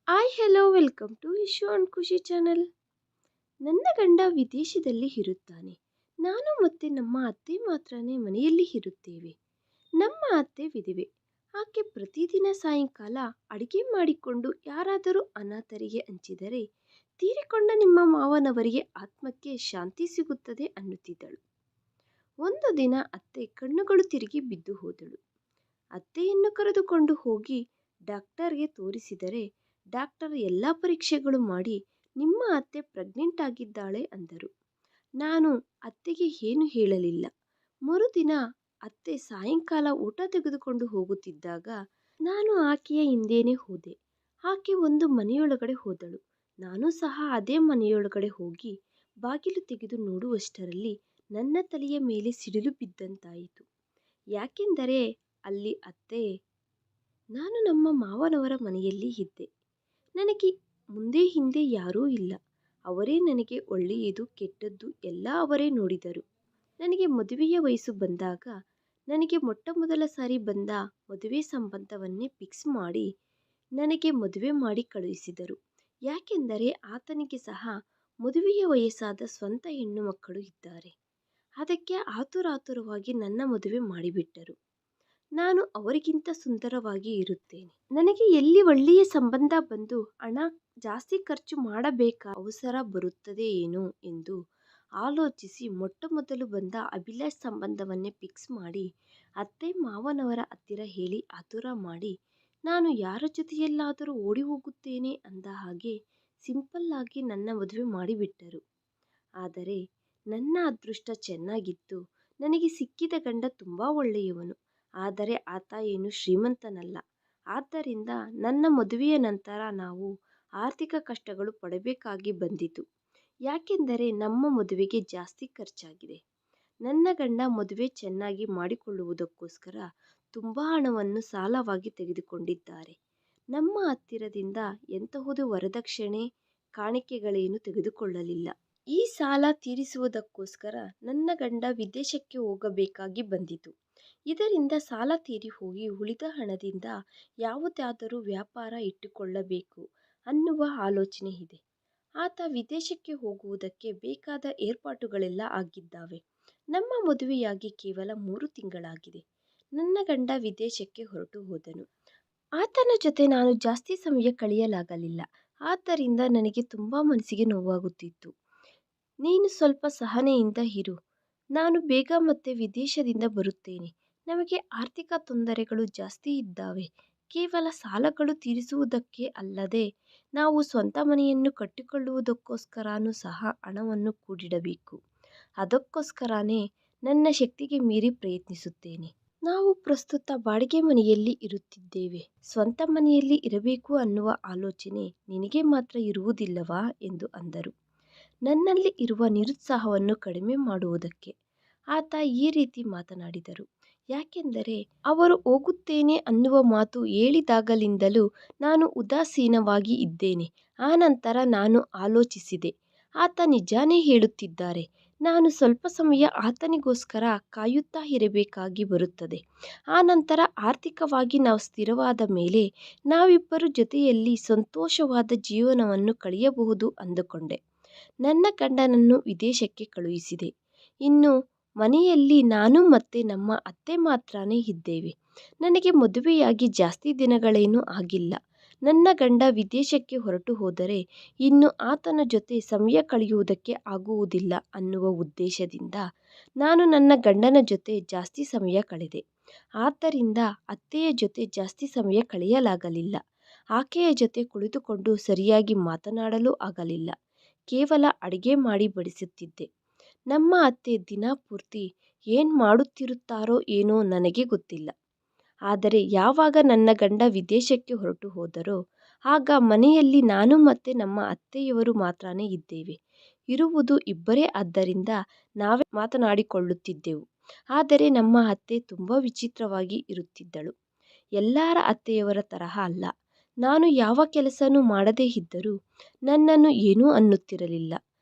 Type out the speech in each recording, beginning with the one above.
Hi hello welcome to Ishu and Khushi channel. ನನ್ನ ಗಂಡ ವಿದೇಶದಲ್ಲಿ ಇರುತ್ತಾನೆ. ನಾನು ಮತ್ತೆ ನಮ್ಮ ಅತ್ತೆ ಮಾತ್ರನೇ ಮನೆಯಲ್ಲಿ ಇರುತ್ತೇವೆ. ನಮ್ಮ ಅತ್ತೆ ವಿಧವೆ. ಆಕೆ ಪ್ರತಿದಿನ ಸಾಯಂಕಾಲ ಅಡಿಗೆ ಮಾಡಿಕೊಂಡು ಯಾರಾದರೂ ಅನಾಥರಿಗೆ ಹಂಚಿದರೆ ತೀರಿಕೊಂಡ ನಿಮ್ಮ ಮಾವನವರಿಗೆ ಆತ್ಮಕ್ಕೆ ಶಾಂತಿ ಸಿಗುತ್ತದೆ ಅನ್ನುತ್ತಿದ್ದಳು. ಒಂದು ದಿನ ಅತ್ತೆ ಕಣ್ಣುಗಳು ತಿರುಗಿ ಬಿದ್ದು ಹೋದಳು. ಅತ್ತೆಯನ್ನು ಕರೆದುಕೊಂಡು ಹೋಗಿ ಡಾಕ್ಟರ್ಗೆ ತೋರಿಸಿದರೆ ಡಾಕ್ಟರ್ ಎಲ್ಲ ಪರೀಕ್ಷೆಗಳು ಮಾಡಿ ನಿಮ್ಮ ಅತ್ತೆ ಪ್ರೆಗ್ನೆಂಟ್ ಆಗಿದ್ದಾಳೆ ಅಂದರು. ನಾನು ಅತ್ತೆಗೆ ಏನು ಹೇಳಲಿಲ್ಲ. ಮರುದಿನ ಅತ್ತೆ ಸಾಯಂಕಾಲ ಊಟ ತೆಗೆದುಕೊಂಡು ಹೋಗುತ್ತಿದ್ದಾಗ ನಾನು ಆಕೆಯ ಹಿಂದೇನೆ ಹೋದೆ. ಆಕೆ ಒಂದು ಮನೆಯೊಳಗಡೆ ಹೋದಳು. ನಾನು ಸಹ ಅದೇ ಮನೆಯೊಳಗಡೆ ಹೋಗಿ ಬಾಗಿಲು ತೆಗೆದು ನೋಡುವಷ್ಟರಲ್ಲಿ ನನ್ನ ತಲೆಯ ಮೇಲೆ ಸಿಡಿಲು ಬಿದ್ದಂತಾಯಿತು. ಯಾಕೆಂದರೆ ಅಲ್ಲಿ ಅತ್ತೆ, ನಾನು ನಮ್ಮ ಮಾವನವರ ಮನೆಯಲ್ಲಿ ಇದ್ದೆ. ನನಗೆ ಮುಂದೆ ಹಿಂದೆ ಯಾರೂ ಇಲ್ಲ. ಅವರೇ ನನಗೆ ಒಳ್ಳೆಯದು ಕೆಟ್ಟದ್ದು ಎಲ್ಲ ಅವರೇ ನೋಡಿದರು. ನನಗೆ ಮದುವೆಯ ವಯಸ್ಸು ಬಂದಾಗ ನನಗೆ ಮೊಟ್ಟ ಮೊದಲ ಸಾರಿ ಬಂದ ಮದುವೆ ಸಂಬಂಧವನ್ನೇ ಫಿಕ್ಸ್ ಮಾಡಿ ನನಗೆ ಮದುವೆ ಮಾಡಿ ಕಳುಹಿಸಿದರು. ಯಾಕೆಂದರೆ ಆತನಿಗೆ ಸಹ ಮದುವೆಯ ವಯಸ್ಸಾದ ಸ್ವಂತ ಹೆಣ್ಣು ಮಕ್ಕಳು ಇದ್ದಾರೆ. ಅದಕ್ಕೆ ಆತುರಾತುರವಾಗಿ ನನ್ನ ಮದುವೆ ಮಾಡಿಬಿಟ್ಟರು. ನಾನು ಅವರಿಗಿಂತ ಸುಂದರವಾಗಿ ಇರುತ್ತೇನೆ. ನನಗೆ ಎಲ್ಲಿ ಒಳ್ಳೆಯ ಸಂಬಂಧ ಬಂದು ಹಣ ಜಾಸ್ತಿ ಖರ್ಚು ಮಾಡಬೇಕಾ ಅವಸರ ಬರುತ್ತದೆ ಏನೋ ಎಂದು ಆಲೋಚಿಸಿ ಮೊಟ್ಟ ಮೊದಲು ಬಂದ ಅಭಿಲಾಷ್ ಸಂಬಂಧವನ್ನೇ ಫಿಕ್ಸ್ ಮಾಡಿ ಅತ್ತೆ ಮಾವನವರ ಹತ್ತಿರ ಹೇಳಿ ಆತುರ ಮಾಡಿ ನಾನು ಯಾರ ಜೊತೆಯಲ್ಲಾದರೂ ಓಡಿ ಹೋಗುತ್ತೇನೆ ಅಂದ ಹಾಗೆ ಸಿಂಪಲ್ ಆಗಿ ನನ್ನ ಮದುವೆ ಮಾಡಿಬಿಟ್ಟರು. ಆದರೆ ನನ್ನ ಅದೃಷ್ಟ ಚೆನ್ನಾಗಿತ್ತು. ನನಗೆ ಸಿಕ್ಕಿದ ಗಂಡ ತುಂಬ ಒಳ್ಳೆಯವನು. ಆದರೆ ಆತ ಏನು ಶ್ರೀಮಂತನಲ್ಲ. ಆದ್ದರಿಂದ ನನ್ನ ಮದುವೆಯ ನಂತರ ನಾವು ಆರ್ಥಿಕ ಕಷ್ಟಗಳು ಪಡಬೇಕಾಗಿ ಬಂದಿತು. ಯಾಕೆಂದರೆ ನಮ್ಮ ಮದುವೆಗೆ ಜಾಸ್ತಿ ಖರ್ಚಾಗಿದೆ. ನನ್ನ ಗಂಡ ಮದುವೆ ಚೆನ್ನಾಗಿ ಮಾಡಿಕೊಳ್ಳುವುದಕ್ಕೋಸ್ಕರ ತುಂಬ ಹಣವನ್ನು ಸಾಲವಾಗಿ ತೆಗೆದುಕೊಂಡಿದ್ದಾರೆ. ನಮ್ಮ ಹತ್ತಿರದಿಂದ ಎಂತಹುದು ವರದಕ್ಷಿಣೆ ಕಾಣಿಕೆಗಳೇನು ತೆಗೆದುಕೊಳ್ಳಲಿಲ್ಲ. ಈ ಸಾಲ ತೀರಿಸುವುದಕ್ಕೋಸ್ಕರ ನನ್ನ ಗಂಡ ವಿದೇಶಕ್ಕೆ ಹೋಗಬೇಕಾಗಿ ಬಂದಿತು. ಇದರಿಂದ ಸಾಲ ತೀರಿ ಹೋಗಿ ಉಳಿದ ಹಣದಿಂದ ಯಾವುದಾದರೂ ವ್ಯಾಪಾರ ಇಟ್ಟುಕೊಳ್ಳಬೇಕು ಅನ್ನುವ ಆಲೋಚನೆ ಇದೆ. ಆತ ವಿದೇಶಕ್ಕೆ ಹೋಗುವುದಕ್ಕೆ ಬೇಕಾದ ಏರ್ಪಾಟುಗಳೆಲ್ಲ ಆಗಿದ್ದಾವೆ. ನಮ್ಮ ಮದುವೆಯಾಗಿ ಕೇವಲ 3 ತಿಂಗಳಾಗಿದೆ. ನನ್ನ ಗಂಡ ವಿದೇಶಕ್ಕೆ ಹೊರಟು ಹೋದನು. ಆತನ ಜೊತೆ ನಾನು ಜಾಸ್ತಿ ಸಮಯ ಕಳೆಯಲಾಗಲಿಲ್ಲ. ಆದ್ದರಿಂದ ನನಗೆ ತುಂಬ ಮನಸ್ಸಿಗೆ ನೋವಾಗುತ್ತಿತ್ತು. ನೀನು ಸ್ವಲ್ಪ ಸಹನೆಯಿಂದ ಇರು. ನಾನು ಬೇಗ ಮತ್ತೆ ವಿದೇಶದಿಂದ ಬರುತ್ತೇನೆ. ನಮಗೆ ಆರ್ಥಿಕ ತೊಂದರೆಗಳು ಜಾಸ್ತಿ ಇದ್ದಾವೆ. ಕೇವಲ ಸಾಲಗಳು ತೀರಿಸುವುದಕ್ಕೆ ಅಲ್ಲದೆ ನಾವು ಸ್ವಂತ ಮನೆಯನ್ನು ಕಟ್ಟಿಕೊಳ್ಳುವುದಕ್ಕೋಸ್ಕರನೂ ಸಹ ಹಣವನ್ನು ಕೂಡಿಡಬೇಕು. ಅದಕ್ಕೋಸ್ಕರನೇ ನನ್ನ ಶಕ್ತಿಗೆ ಮೀರಿ ಪ್ರಯತ್ನಿಸುತ್ತೇನೆ. ನಾವು ಪ್ರಸ್ತುತ ಬಾಡಿಗೆ ಮನೆಯಲ್ಲಿ ಇರುತ್ತಿದ್ದೇವೆ. ಸ್ವಂತ ಮನೆಯಲ್ಲಿ ಇರಬೇಕು ಅನ್ನುವ ಆಲೋಚನೆ ನಿನಗೆ ಮಾತ್ರ ಇರುವುದಿಲ್ಲವಾ ಎಂದು ಅಂದರು. ನನ್ನಲ್ಲಿ ಇರುವ ನಿರುತ್ಸಾಹವನ್ನು ಕಡಿಮೆ ಮಾಡುವುದಕ್ಕೆ ಆತ ಈ ರೀತಿ ಮಾತನಾಡಿದರು. ಯಾಕೆಂದರೆ ಅವರು ಹೋಗುತ್ತೇನೆ ಅನ್ನುವ ಮಾತು ಹೇಳಿದಾಗಲಿಂದಲೂ ನಾನು ಉದಾಸೀನವಾಗಿ ಇದ್ದೇನೆ. ಆನಂತರ ನಾನು ಆಲೋಚಿಸಿದೆ, ಆತ ನಿಜಾನೇ ಹೇಳುತ್ತಿದ್ದಾರೆ. ನಾನು ಸ್ವಲ್ಪ ಸಮಯ ಆತನಿಗೋಸ್ಕರ ಕಾಯುತ್ತಾ ಇರಬೇಕಾಗಿ ಬರುತ್ತದೆ. ಆನಂತರ ಆರ್ಥಿಕವಾಗಿ ನಾವು ಸ್ಥಿರವಾದ ಮೇಲೆ ನಾವಿಬ್ಬರು ಜೊತೆಯಲ್ಲಿ ಸಂತೋಷವಾದ ಜೀವನವನ್ನು ಕಳೆಯಬಹುದು ಅಂದುಕೊಂಡೆ. ನನ್ನ ಗಂಡನನ್ನು ವಿದೇಶಕ್ಕೆ ಕಳುಹಿಸಿದೆ. ಇನ್ನು ಮನೆಯಲ್ಲಿ ನಾನು ಮತ್ತೆ ನಮ್ಮ ಅತ್ತೆ ಮಾತ್ರನೇ ಇದ್ದೇವೆ. ನನಗೆ ಮದುವೆಯಾಗಿ ಜಾಸ್ತಿ ದಿನಗಳೇನೂ ಆಗಿಲ್ಲ. ನನ್ನ ಗಂಡ ವಿದೇಶಕ್ಕೆ ಹೊರಟು ಹೋದರೆ ಇನ್ನು ಆತನ ಜೊತೆ ಸಮಯ ಕಳೆಯುವುದಕ್ಕೆ ಆಗುವುದಿಲ್ಲ ಅನ್ನುವ ಉದ್ದೇಶದಿಂದ ನಾನು ನನ್ನ ಗಂಡನ ಜೊತೆ ಜಾಸ್ತಿ ಸಮಯ ಕಳೆದೆ. ಆದ್ದರಿಂದ ಅತ್ತೆಯ ಜೊತೆ ಜಾಸ್ತಿ ಸಮಯ ಕಳೆಯಲಾಗಲಿಲ್ಲ. ಆಕೆಯ ಜೊತೆ ಕುಳಿತುಕೊಂಡು ಸರಿಯಾಗಿ ಮಾತನಾಡಲು ಆಗಲಿಲ್ಲ. ಕೇವಲ ಅಡಿಗೆ ಮಾಡಿ ಬಡಿಸುತ್ತಿದ್ದೆ. ನಮ್ಮ ಅತ್ತೆ ದಿನ ಪೂರ್ತಿ ಏನು ಮಾಡುತ್ತಿರುತ್ತಾರೋ ಏನೋ ನನಗೆ ಗೊತ್ತಿಲ್ಲ. ಆದರೆ ಯಾವಾಗ ನನ್ನ ಗಂಡ ವಿದೇಶಕ್ಕೆ ಹೊರಟು ಹೋದರೋ ಆಗ ಮನೆಯಲ್ಲಿ ನಾನು ಮತ್ತು ನಮ್ಮ ಅತ್ತೆಯವರು ಮಾತ್ರನೇ ಇದ್ದೇವೆ. ಇರುವುದು ಇಬ್ಬರೇ, ಆದ್ದರಿಂದ ನಾವೇ ಮಾತನಾಡಿಕೊಳ್ಳುತ್ತಿದ್ದೆವು. ಆದರೆ ನಮ್ಮ ಅತ್ತೆ ತುಂಬ ವಿಚಿತ್ರವಾಗಿ ಇರುತ್ತಿದ್ದಳು. ಎಲ್ಲರ ಅತ್ತೆಯವರ ತರಹ ಅಲ್ಲ. ನಾನು ಯಾವ ಕೆಲಸನೂ ಮಾಡದೇ ಇದ್ದರೂ ನನ್ನನ್ನು ಏನೂ ಅನ್ನುತ್ತಿರಲಿಲ್ಲ.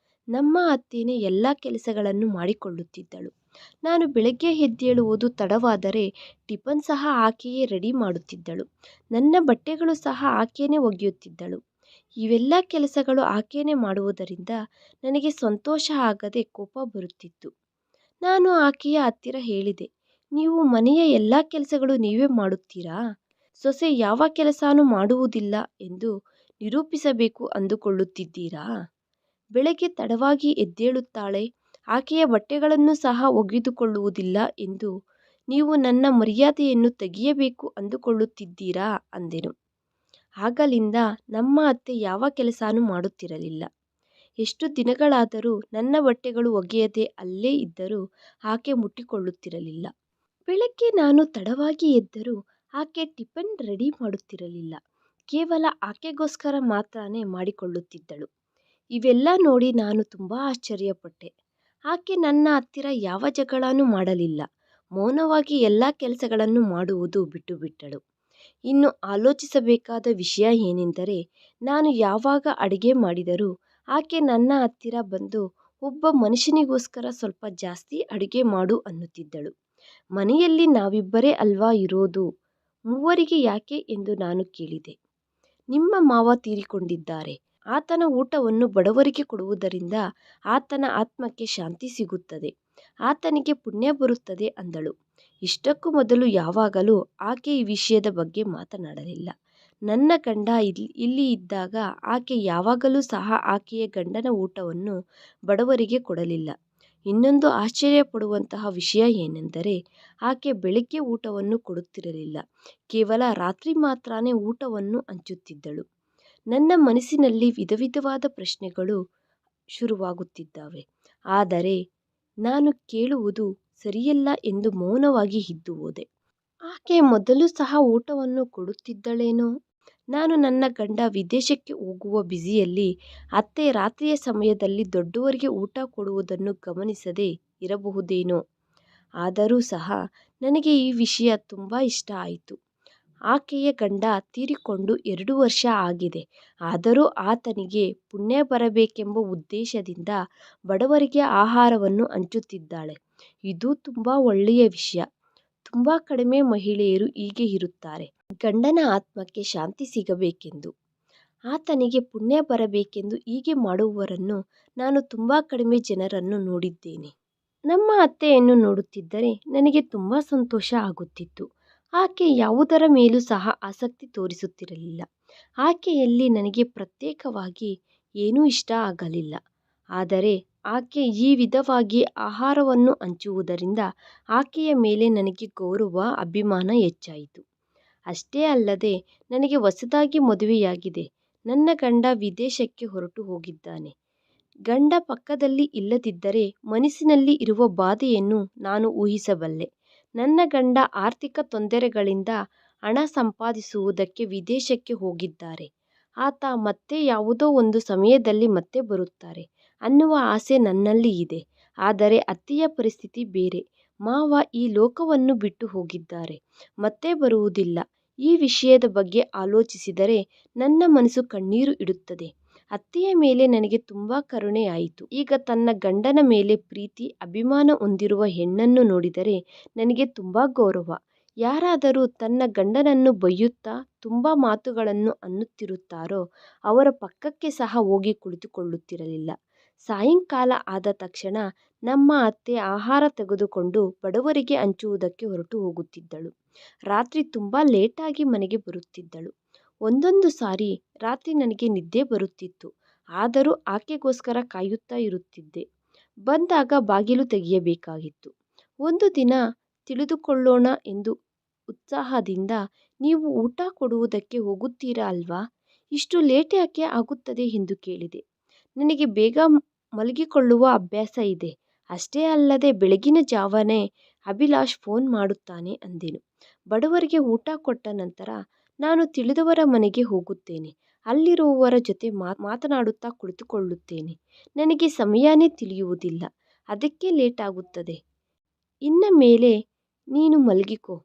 ನಮ್ಮ ಅತ್ತೆನೇ ಎಲ್ಲ ಕೆಲಸಗಳನ್ನು ಮಾಡಿಕೊಳ್ಳುತ್ತಿದ್ದಳು. ನಾನು ಬೆಳಗ್ಗೆ ಎದ್ದೇಳುವುದು ತಡವಾದರೆ ಟಿಫನ್ ಸಹ ಆಕೆಯೇ ರೆಡಿ ಮಾಡುತ್ತಿದ್ದಳು. ನನ್ನ ಬಟ್ಟೆಗಳು ಸಹ ಆಕೆಯೇ ಒಗೆಯುತ್ತಿದ್ದಳು. ಇವೆಲ್ಲ ಕೆಲಸಗಳು ಆಕೆಯೇ ಮಾಡುವುದರಿಂದ ನನಗೆ ಸಂತೋಷ ಆಗದೆ ಕೋಪ ಬರುತ್ತಿತ್ತು. ನಾನು ಆಕೆಯ ಹತ್ತಿರ ಹೇಳಿದೆ, ನೀವು ಮನೆಯ ಎಲ್ಲ ಕೆಲಸಗಳು ನೀವೇ ಮಾಡುತ್ತೀರಾ? ಸೊಸೆ ಯಾವ ಕೆಲಸನೂ ಮಾಡುವುದಿಲ್ಲ ಎಂದು ನಿರೂಪಿಸಬೇಕು ಅಂದುಕೊಳ್ಳುತ್ತಿದ್ದೀರಾ? ಬೆಳಗ್ಗೆ ತಡವಾಗಿ ಎದ್ದೇಳುತ್ತಾಳೆ, ಆಕೆಯ ಬಟ್ಟೆಗಳನ್ನು ಸಹ ಒಗೆದುಕೊಳ್ಳುವುದಿಲ್ಲ ಎಂದು ನೀವು ನನ್ನ ಮರ್ಯಾದೆಯನ್ನು ತೆಗೆಯಬೇಕು ಅಂದುಕೊಳ್ಳುತ್ತಿದ್ದೀರಾ ಅಂದೆನು. ಆಗಲಿಂದ ನಮ್ಮ ಅತ್ತೆ ಯಾವ ಕೆಲಸನೂ ಮಾಡುತ್ತಿರಲಿಲ್ಲ. ಎಷ್ಟು ದಿನಗಳಾದರೂ ನನ್ನ ಬಟ್ಟೆಗಳು ಒಗೆಯದೆ ಅಲ್ಲೇ ಇದ್ದರೂ ಆಕೆ ಮುಟ್ಟಿಕೊಳ್ಳುತ್ತಿರಲಿಲ್ಲ. ಬೆಳಗ್ಗೆ ನಾನು ತಡವಾಗಿ ಎದ್ದರೂ ಆಕೆ ಟಿಫನ್ ರೆಡಿ ಮಾಡುತ್ತಿರಲಿಲ್ಲ. ಕೇವಲ ಆಕೆಗೋಸ್ಕರ ಮಾತ್ರನೇ ಮಾಡಿಕೊಳ್ಳುತ್ತಿದ್ದಳು. ಇವೆಲ್ಲ ನೋಡಿ ನಾನು ತುಂಬ ಆಶ್ಚರ್ಯಪಟ್ಟೆ. ಆಕೆ ನನ್ನ ಹತ್ತಿರ ಯಾವ ಜಗಳನೂ ಮಾಡಲಿಲ್ಲ. ಮೌನವಾಗಿ ಎಲ್ಲ ಕೆಲಸಗಳನ್ನು ಮಾಡುವುದು ಬಿಟ್ಟುಬಿಟ್ಟಳು. ಇನ್ನು ಆಲೋಚಿಸಬೇಕಾದ ವಿಷಯ ಏನೆಂದರೆ, ನಾನು ಯಾವಾಗ ಅಡುಗೆ ಮಾಡಿದರೂ ಆಕೆ ನನ್ನ ಹತ್ತಿರ ಬಂದು ಒಬ್ಬ ಮನುಷ್ಯನಿಗೋಸ್ಕರ ಸ್ವಲ್ಪ ಜಾಸ್ತಿ ಅಡುಗೆ ಮಾಡು ಅನ್ನುತ್ತಿದ್ದಳು. ಮನೆಯಲ್ಲಿ ನಾವಿಬ್ಬರೇ ಅಲ್ವಾ ಇರೋದು, ಮೂವರಿಗೆ ಯಾಕೆ ಎಂದು ನಾನು ಕೇಳಿದೆ. ನಿಮ್ಮ ಮಾವ ತೀರಿಕೊಂಡಿದ್ದಾರೆ. ಆತನ ಊಟವನ್ನು ಬಡವರಿಗೆ ಕೊಡುವುದರಿಂದ ಆತನ ಆತ್ಮಕ್ಕೆ ಶಾಂತಿ ಸಿಗುತ್ತದೆ, ಆತನಿಗೆ ಪುಣ್ಯ ಬರುತ್ತದೆ ಅಂದಳು. ಇಷ್ಟಕ್ಕೂ ಮೊದಲು ಯಾವಾಗಲೂ ಆಕೆ ಈ ವಿಷಯದ ಬಗ್ಗೆ ಮಾತನಾಡಲಿಲ್ಲ. ನನ್ನ ಗಂಡ ಇಲ್ಲಿ ಇದ್ದಾಗ ಆಕೆ ಯಾವಾಗಲೂ ಸಹ ಆಕೆಯ ಗಂಡನ ಊಟವನ್ನು ಬಡವರಿಗೆ ಕೊಡಲಿಲ್ಲ. ಇನ್ನೊಂದು ಆಶ್ಚರ್ಯಪಡುವಂತಹ ವಿಷಯ ಏನೆಂದರೆ, ಆಕೆ ಬೆಳಗ್ಗೆ ಊಟವನ್ನು ಕೊಡುತ್ತಿರಲಿಲ್ಲ. ಕೇವಲ ರಾತ್ರಿ ಮಾತ್ರನೇ ಊಟವನ್ನು ಹಂಚುತ್ತಿದ್ದಳು. ನನ್ನ ಮನಸ್ಸಿನಲ್ಲಿ ವಿಧವಿಧವಾದ ಪ್ರಶ್ನೆಗಳು ಶುರುವಾಗುತ್ತಿದ್ದವು. ಆದರೆ ನಾನು ಕೇಳುವುದು ಸರಿಯಲ್ಲ ಎಂದು ಮೌನವಾಗಿ ಇದ್ದು ಹೋದೆ. ಆಕೆ ಮೊದಲು ಸಹ ಊಟವನ್ನು ಕೊಡುತ್ತಿದ್ದಳೇನೋ? ನಾನು ನನ್ನ ಗಂಡ ವಿದೇಶಕ್ಕೆ ಹೋಗುವ ಬ್ಯುಸಿಯಲ್ಲಿ ಅತ್ತೆ ರಾತ್ರಿಯ ಸಮಯದಲ್ಲಿ ದೊಡ್ಡವರಿಗೆ ಊಟ ಕೊಡುವುದನ್ನು ಗಮನಿಸದೇ ಇರಬಹುದೇನೋ? ಆದರೂ ಸಹ ನನಗೆ ಈ ವಿಷಯ ತುಂಬ ಇಷ್ಟ ಆಯಿತು. ಆಕೆಯ ಗಂಡ ತೀರಿಕೊಂಡು 2 ವರ್ಷ ಆಗಿದೆ. ಆದರೂ ಆತನಿಗೆ ಪುಣ್ಯ ಬರಬೇಕೆಂಬ ಉದ್ದೇಶದಿಂದ ಬಡವರಿಗೆ ಆಹಾರವನ್ನು ಹಂಚುತ್ತಿದ್ದಾಳೆ. ಇದು ತುಂಬ ಒಳ್ಳೆಯ ವಿಷಯ. ತುಂಬ ಕಡಿಮೆ ಮಹಿಳೆಯರು ಹೀಗೆ ಇರುತ್ತಾರೆ. ಗಂಡನ ಆತ್ಮಕ್ಕೆ ಶಾಂತಿ ಸಿಗಬೇಕೆಂದು, ಆತನಿಗೆ ಪುಣ್ಯ ಬರಬೇಕೆಂದು ಹೀಗೆ ಮಾಡುವವರನ್ನು ನಾನು ತುಂಬ ಕಡಿಮೆ ಜನರನ್ನು ನೋಡಿದ್ದೇನೆ. ನಮ್ಮ ಅತ್ತೆಯನ್ನು ನೋಡುತ್ತಿದ್ದರೆ ನನಗೆ ತುಂಬ ಸಂತೋಷ ಆಗುತ್ತಿತ್ತು. ಆಕೆ ಯಾವುದರ ಮೇಲೂ ಸಹ ಆಸಕ್ತಿ ತೋರಿಸುತ್ತಿರಲಿಲ್ಲ. ಆಕೆಯಲ್ಲಿ ನನಗೆ ಪ್ರತ್ಯೇಕವಾಗಿ ಏನೂ ಇಷ್ಟ ಆಗಲಿಲ್ಲ. ಆದರೆ ಆಕೆ ಈ ವಿಧವಾಗಿ ಆಹಾರವನ್ನು ಹಂಚುವುದರಿಂದ ಆಕೆಯ ಮೇಲೆ ನನಗೆ ಗೌರವ, ಅಭಿಮಾನ ಹೆಚ್ಚಾಯಿತು. ಅಷ್ಟೇ ಅಲ್ಲದೆ ನನಗೆ ಹೊಸದಾಗಿ ಮದುವೆಯಾಗಿದೆ. ನನ್ನ ಗಂಡ ವಿದೇಶಕ್ಕೆ ಹೊರಟು ಹೋಗಿದ್ದಾನೆ. ಗಂಡ ಪಕ್ಕದಲ್ಲಿ ಇಲ್ಲದಿದ್ದರೆ ಮನಸ್ಸಿನಲ್ಲಿ ಇರುವ ಬಾಧೆಯನ್ನು ನಾನು ಊಹಿಸಬಲ್ಲೆ. ನನ್ನ ಗಂಡ ಆರ್ಥಿಕ ತೊಂದರೆಗಳಿಂದ ಹಣ ಸಂಪಾದಿಸುವುದಕ್ಕೆ ವಿದೇಶಕ್ಕೆ ಹೋಗಿದ್ದಾರೆ. ಆತ ಮತ್ತೆ ಯಾವುದೋ ಒಂದು ಸಮಯದಲ್ಲಿ ಮತ್ತೆ ಬರುತ್ತಾರೆ ಅನ್ನುವ ಆಸೆ ನನ್ನಲ್ಲಿ ಇದೆ. ಆದರೆ ಅತ್ತೆಯ ಪರಿಸ್ಥಿತಿ ಬೇರೆ. ಮಾವ ಈ ಲೋಕವನ್ನು ಬಿಟ್ಟು ಹೋಗಿದ್ದಾರೆ, ಮತ್ತೆ ಬರುವುದಿಲ್ಲ. ಈ ವಿಷಯದ ಬಗ್ಗೆ ಆಲೋಚಿಸಿದರೆ ನನ್ನ ಮನಸ್ಸು ಕಣ್ಣೀರು ಇಡುತ್ತದೆ. ಅತ್ತೆಯ ಮೇಲೆ ನನಗೆ ತುಂಬ ಕರುಣೆ ಆಯಿತು. ಈಗ ತನ್ನ ಗಂಡನ ಮೇಲೆ ಪ್ರೀತಿ, ಅಭಿಮಾನ ಹೊಂದಿರುವ ಹೆಣ್ಣನ್ನು ನೋಡಿದರೆ ನನಗೆ ತುಂಬ ಗೌರವ. ಯಾರಾದರೂ ತನ್ನ ಗಂಡನನ್ನು ಬೈಯುತ್ತಾ ತುಂಬ ಮಾತುಗಳನ್ನು ಅನ್ನುತ್ತಿರುತ್ತಾರೋ ಅವರ ಪಕ್ಕಕ್ಕೆ ಸಹ ಹೋಗಿ ಕುಳಿತುಕೊಳ್ಳುತ್ತಿರಲಿಲ್ಲ. ಸಾಯಂಕಾಲ ಆದ ತಕ್ಷಣ ನಮ್ಮ ಅತ್ತೆ ಆಹಾರ ತೆಗೆದುಕೊಂಡು ಬಡವರಿಗೆ ಹಂಚುವುದಕ್ಕೆ ಹೊರಟು ಹೋಗುತ್ತಿದ್ದಳು. ರಾತ್ರಿ ತುಂಬ ಲೇಟಾಗಿ ಮನೆಗೆ ಬರುತ್ತಿದ್ದಳು. ಒಂದೊಂದು ಸಾರಿ ರಾತ್ರಿ ನನಗೆ ನಿದ್ದೆ ಬರುತ್ತಿತ್ತು. ಆದರೂ ಆಕೆಗೋಸ್ಕರ ಕಾಯುತ್ತಾ ಇರುತ್ತಿದ್ದೆ. ಬಂದಾಗ ಬಾಗಿಲು ತೆಗೆಯಬೇಕಾಗಿತ್ತು. ಒಂದು ದಿನ ತಿಳಿದುಕೊಳ್ಳೋಣ ಎಂದು ಉತ್ಸಾಹದಿಂದ, ನೀವು ಊಟ ಕೊಡುವುದಕ್ಕೆ ಹೋಗುತ್ತೀರಾ ಅಲ್ವಾ, ಇಷ್ಟು ಲೇಟ್ ಯಾಕೆ ಆಗುತ್ತದೆ ಎಂದು ಕೇಳಿದೆ. ನನಗೆ ಬೇಗ ಮಲಗಿಕೊಳ್ಳುವ ಅಭ್ಯಾಸ ಇದೆ. ಅಷ್ಟೇ ಅಲ್ಲದೆ ಬೆಳಗಿನ ಜಾವನೇ ಅಭಿಲಾಷ್ ಫೋನ್ ಮಾಡುತ್ತಾನೆ ಅಂದೆನು. ಬಡವರಿಗೆ ಊಟ ಕೊಟ್ಟ ನಂತರ ನಾನು ತಿಳಿದವರ ಮನೆಗೆ ಹೋಗುತ್ತೇನೆ. ಅಲ್ಲಿರುವವರ ಜೊತೆ ಮಾತನಾಡುತ್ತಾ ಕುಳಿತುಕೊಳ್ಳುತ್ತೇನೆ. ನನಗೆ ಸಮಯನೇ ತಿಳಿಯುವುದಿಲ್ಲ. ಅದಕ್ಕೆ ಲೇಟ್ ಆಗುತ್ತದೆ. ಇನ್ನು ಮೇಲೆ ನೀನು ಮಲಗಿಕೋ.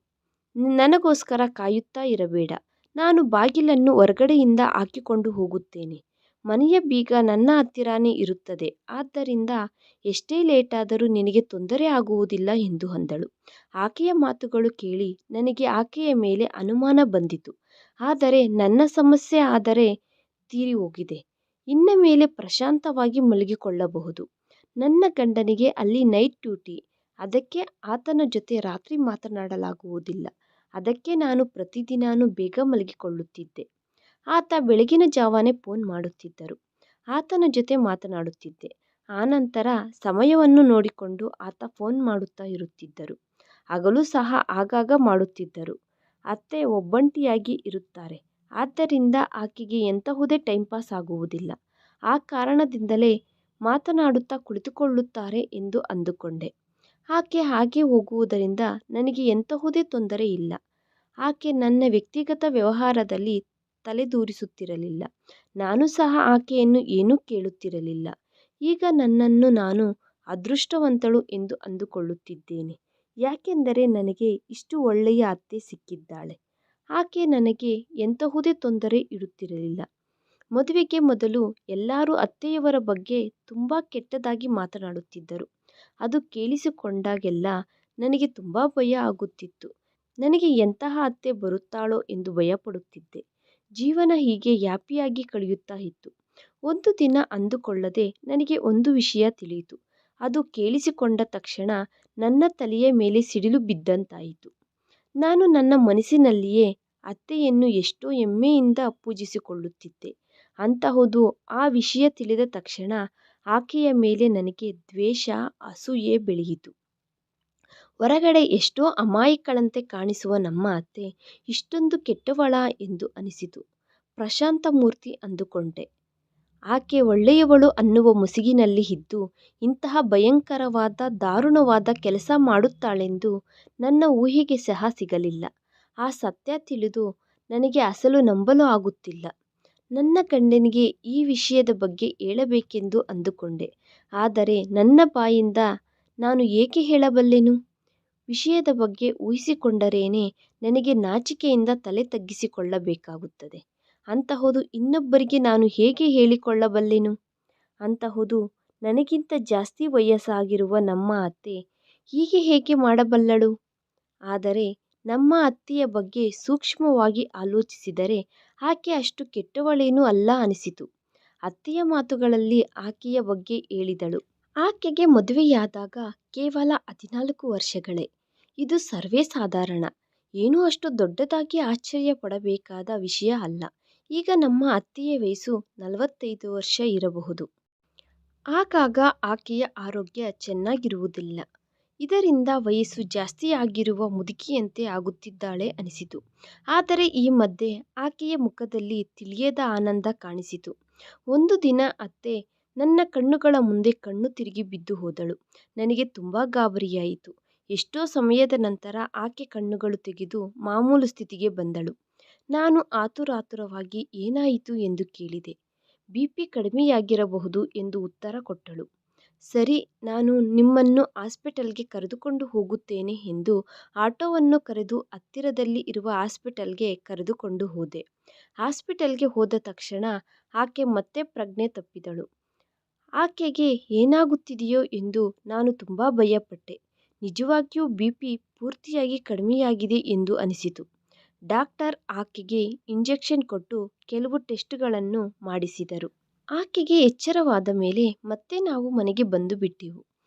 ನನಗೋಸ್ಕರ ಕಾಯುತ್ತಾ ಇರಬೇಡ. ನಾನು ಬಾಗಿಲನ್ನು ಹೊರಗಡೆಯಿಂದ ಹಾಕಿಕೊಂಡು ಹೋಗುತ್ತೇನೆ. ಮನೆಯ ಬೀಗ ನನ್ನ ಹತ್ತಿರನೇ ಇರುತ್ತದೆ. ಆದ್ದರಿಂದ ಎಷ್ಟೇ ಲೇಟಾದರೂ ನಿನಗೆ ತೊಂದರೆ ಆಗುವುದಿಲ್ಲ ಎಂದು ಅಂದಳು. ಆಕೆಯ ಮಾತುಗಳು ಕೇಳಿ ನನಗೆ ಆಕೆಯ ಮೇಲೆ ಅನುಮಾನ ಬಂದಿತು. ಆದರೆ ನನ್ನ ಸಮಸ್ಯೆ ಆದರೆ ತೀರಿ ಹೋಗಿದೆ. ಇನ್ನು ಮೇಲೆ ಪ್ರಶಾಂತವಾಗಿ ಮಲಗಿಕೊಳ್ಳಬಹುದು. ನನ್ನ ಗಂಡನಿಗೆ ಅಲ್ಲಿ ನೈಟ್ ಡ್ಯೂಟಿ. ಅದಕ್ಕೆ ಆತನ ಜೊತೆ ರಾತ್ರಿ ಮಾತನಾಡಲಾಗುವುದಿಲ್ಲ. ಅದಕ್ಕೆ ನಾನು ಪ್ರತಿದಿನಾನು ಬೇಗ ಮಲಗಿಕೊಳ್ಳುತ್ತಿದ್ದೆ. ಆತ ಬೆಳಗಿನ ಜಾವನೇ ಫೋನ್ ಮಾಡುತ್ತಿದ್ದರು. ಆತನ ಜೊತೆ ಮಾತನಾಡುತ್ತಿದ್ದೆ. ಆನಂತರ ಸಮಯವನ್ನು ನೋಡಿಕೊಂಡು ಆತ ಫೋನ್ ಮಾಡುತ್ತಾ ಇರುತ್ತಿದ್ದರು. ಹಗಲು ಸಹ ಆಗಾಗ ಮಾಡುತ್ತಿದ್ದರು. ಅತ್ತೆ ಒಬ್ಬಂಟಿಯಾಗಿ ಇರುತ್ತಾರೆ. ಆದ್ದರಿಂದ ಆಕೆಗೆ ಎಂತಹುದೇ ಟೈಮ್ ಪಾಸ್ ಆಗುವುದಿಲ್ಲ. ಆ ಕಾರಣದಿಂದಲೇ ಮಾತನಾಡುತ್ತಾ ಕುಳಿತುಕೊಳ್ಳುತ್ತಾರೆ ಎಂದು ಅಂದುಕೊಂಡೆ. ಆಕೆ ಹಾಗೆ ಹೋಗುವುದರಿಂದ ನನಗೆ ಎಂತಹುದೇ ತೊಂದರೆ ಇಲ್ಲ. ಆಕೆ ನನ್ನ ವ್ಯಕ್ತಿಗತ ವ್ಯವಹಾರದಲ್ಲಿ ತಲೆದೂರಿಸುತ್ತಿರಲಿಲ್ಲ. ನಾನು ಸಹ ಆಕೆಯನ್ನು ಏನೂ ಕೇಳುತ್ತಿರಲಿಲ್ಲ. ಈಗ ನನ್ನನ್ನು ನಾನು ಅದೃಷ್ಟವಂತಳು ಎಂದು ಅಂದುಕೊಳ್ಳುತ್ತಿದ್ದೇನೆ. ಯಾಕೆಂದರೆ ನನಗೆ ಇಷ್ಟು ಒಳ್ಳೆಯ ಅತ್ತೆ ಸಿಕ್ಕಿದ್ದಾಳೆ. ಆಕೆ ನನಗೆ ಎಂತಹುದೇ ತೊಂದರೆ ಇಡುತ್ತಿರಲಿಲ್ಲ. ಮದುವೆಗೆ ಮೊದಲು ಎಲ್ಲರೂ ಅತ್ತೆಯವರ ಬಗ್ಗೆ ತುಂಬ ಕೆಟ್ಟದಾಗಿ ಮಾತನಾಡುತ್ತಿದ್ದರು. ಅದು ಕೇಳಿಸಿಕೊಂಡಾಗೆಲ್ಲ ನನಗೆ ತುಂಬ ಭಯ ಆಗುತ್ತಿತ್ತು. ನನಗೆ ಎಂತಹ ಅತ್ತೆ ಬರುತ್ತಾಳೋ ಎಂದು ಭಯಪಡುತ್ತಿದ್ದೆ. ಜೀವನ ಹೀಗೆ ಹ್ಯಾಪಿಯಾಗಿ ಕಳೆಯುತ್ತಾ ಇತ್ತು. ಒಂದು ದಿನ ಅಂದುಕೊಳ್ಳದೆ ನನಗೆ ಒಂದು ವಿಷಯ ತಿಳಿಯಿತು. ಅದು ಕೇಳಿಸಿಕೊಂಡ ತಕ್ಷಣ ನನ್ನ ತಲೆಯ ಮೇಲೆ ಸಿಡಿಲು ಬಿದ್ದಂತಾಯಿತು. ನಾನು ನನ್ನ ಮನಸ್ಸಿನಲ್ಲಿಯೇ ಅತ್ತೆಯನ್ನು ಎಷ್ಟೋ ಹೆಮ್ಮೆಯಿಂದ ಪೂಜಿಸಿಕೊಳ್ಳುತ್ತಿದ್ದೆ. ಅಂತಹುದು ಆ ವಿಷಯ ತಿಳಿದ ತಕ್ಷಣ ಆಕೆಯ ಮೇಲೆ ನನಗೆ ದ್ವೇಷ, ಅಸೂಯೆ ಬೆಳೆಯಿತು. ಹೊರಗಡೆ ಎಷ್ಟೋ ಅಮಾಯಕಳಂತೆ ಕಾಣಿಸುವ ನಮ್ಮ ಅತ್ತೆ ಇಷ್ಟೊಂದು ಕೆಟ್ಟವಳಾ ಎಂದು ಅನಿಸಿತು. ಪ್ರಶಾಂತಮೂರ್ತಿ ಅಂದುಕೊಂಡೆ. ಆಕೆ ಒಳ್ಳೆಯವಳು ಅನ್ನುವ ಮುಸುಗಿನಲ್ಲಿ ಇದ್ದು ಇಂತಹ ಭಯಂಕರವಾದ ದಾರುಣವಾದ ಕೆಲಸ ಮಾಡುತ್ತಾಳೆಂದು ನನ್ನ ಊಹೆಗೆ ಸಹ ಸಿಗಲಿಲ್ಲ. ಆ ಸತ್ಯ ತಿಳಿದು ನನಗೆ ಅಸಲು ನಂಬಲು ಆಗುತ್ತಿಲ್ಲ. ನನ್ನ ಗಂಡನಿಗೆ ಈ ವಿಷಯದ ಬಗ್ಗೆ ಹೇಳಬೇಕೆಂದು ಅಂದುಕೊಂಡೆ. ಆದರೆ ನನ್ನ ಬಾಯಿಂದ ನಾನು ಏಕೆ ಹೇಳಬಲ್ಲೆನು? ವಿಷಯದ ಬಗ್ಗೆ ಊಹಿಸಿಕೊಂಡರೇನೆ ನನಗೆ ನಾಚಿಕೆಯಿಂದ ತಲೆ ತಗ್ಗಿಸಿಕೊಳ್ಳಬೇಕಾಗುತ್ತದೆ. ಅಂತಹುದು ಇನ್ನೊಬ್ಬರಿಗೆ ನಾನು ಹೇಗೆ ಹೇಳಿಕೊಳ್ಳಬಲ್ಲೆನು? ಅಂತಹುದು ನನಗಿಂತ ಜಾಸ್ತಿ ವಯಸ್ಸಾಗಿರುವ ನಮ್ಮ ಅತ್ತೆ ಹೀಗೆ ಹೇಗೆ ಮಾಡಬಲ್ಲಳು? ಆದರೆ ನಮ್ಮ ಅತ್ತೆಯ ಬಗ್ಗೆ ಸೂಕ್ಷ್ಮವಾಗಿ ಆಲೋಚಿಸಿದರೆ ಆಕೆ ಅಷ್ಟು ಕೆಟ್ಟವಳೇನೂ ಅಲ್ಲ ಅನಿಸಿತು. ಅತ್ತೆಯ ಮಾತುಗಳಲ್ಲಿ ಆಕೆಯ ಬಗ್ಗೆ ಹೇಳಿದಳು. ಆಕೆಗೆ ಮದುವೆಯಾದಾಗ ಕೇವಲ 14 ವರ್ಷಗಳೇ. ಇದು ಸರ್ವೇ ಸಾಧಾರಣ. ಏನೂ ಅಷ್ಟು ದೊಡ್ಡದಾಗಿ ಆಶ್ಚರ್ಯ ಪಡಬೇಕಾದ ವಿಷಯ ಅಲ್ಲ. ಈಗ ನಮ್ಮ ಅತ್ತೆಯ ವಯಸ್ಸು 45 ವರ್ಷ ಇರಬಹುದು. ಆಗಾಗ ಆಕೆಯ ಆರೋಗ್ಯ ಚೆನ್ನಾಗಿರುವುದಿಲ್ಲ. ಇದರಿಂದ ವಯಸ್ಸು ಜಾಸ್ತಿಯಾಗಿರುವ ಮುದುಕಿಯಂತೆ ಆಗುತ್ತಿದ್ದಾಳೆ ಅನಿಸಿತು. ಆದರೆ ಈ ಮಧ್ಯೆ ಆಕೆಯ ಮುಖದಲ್ಲಿ ತಿಳಿಯದ ಆನಂದ ಕಾಣಿಸಿತು. ಒಂದು ದಿನ ಅತ್ತೆ ನನ್ನ ಕಣ್ಣುಗಳ ಮುಂದೆ ಕಣ್ಣು ತಿರುಗಿ ಬಿದ್ದು ಹೋದಳು. ನನಗೆ ತುಂಬ ಗಾಬರಿಯಾಯಿತು. ಎಷ್ಟೋ ಸಮಯದ ನಂತರ ಆಕೆ ಕಣ್ಣುಗಳು ತೆಗೆದು ಮಾಮೂಲು ಸ್ಥಿತಿಗೆ ಬಂದಳು. ನಾನು ಆತುರಾತುರವಾಗಿ ಏನಾಯಿತು ಎಂದು ಕೇಳಿದೆ. BP ಕಡಿಮೆಯಾಗಿರಬಹುದು ಎಂದು ಉತ್ತರ ಕೊಟ್ಟಳು. ಸರಿ, ನಾನು ನಿಮ್ಮನ್ನು ಹಾಸ್ಪಿಟಲ್ಗೆ ಕರೆದುಕೊಂಡು ಹೋಗುತ್ತೇನೆ ಎಂದು ಆಟೋವನ್ನು ಕರೆದು ಹತ್ತಿರದಲ್ಲಿ ಇರುವ ಹಾಸ್ಪಿಟಲ್ಗೆ ಕರೆದುಕೊಂಡು ಹೋದೆ. ಹಾಸ್ಪಿಟಲ್ಗೆ ಹೋದ ತಕ್ಷಣ ಆಕೆ ಮತ್ತೆ ಪ್ರಜ್ಞೆ ತಪ್ಪಿದಳು. ಆಕೆಗೆ ಏನಾಗುತ್ತಿದೆಯೋ ಎಂದು ನಾನು ತುಂಬ ಭಯಪಟ್ಟೆ. ನಿಜವಾಗಿಯೂ BP ಪೂರ್ತಿಯಾಗಿ ಕಡಿಮೆಯಾಗಿದೆ ಎಂದು ಅನಿಸಿತು. ಡಾಕ್ಟರ್ ಆಕೆಗೆ ಇಂಜೆಕ್ಷನ್ ಕೊಟ್ಟು ಕೆಲವು ಟೆಸ್ಟ್ಗಳನ್ನು ಮಾಡಿಸಿದರು. ಆಕೆಗೆ ಎಚ್ಚರವಾದ ಮೇಲೆ ಮತ್ತೆ ನಾವು ಮನೆಗೆ ಬಂದು ಬಿಟ್ಟೆವು.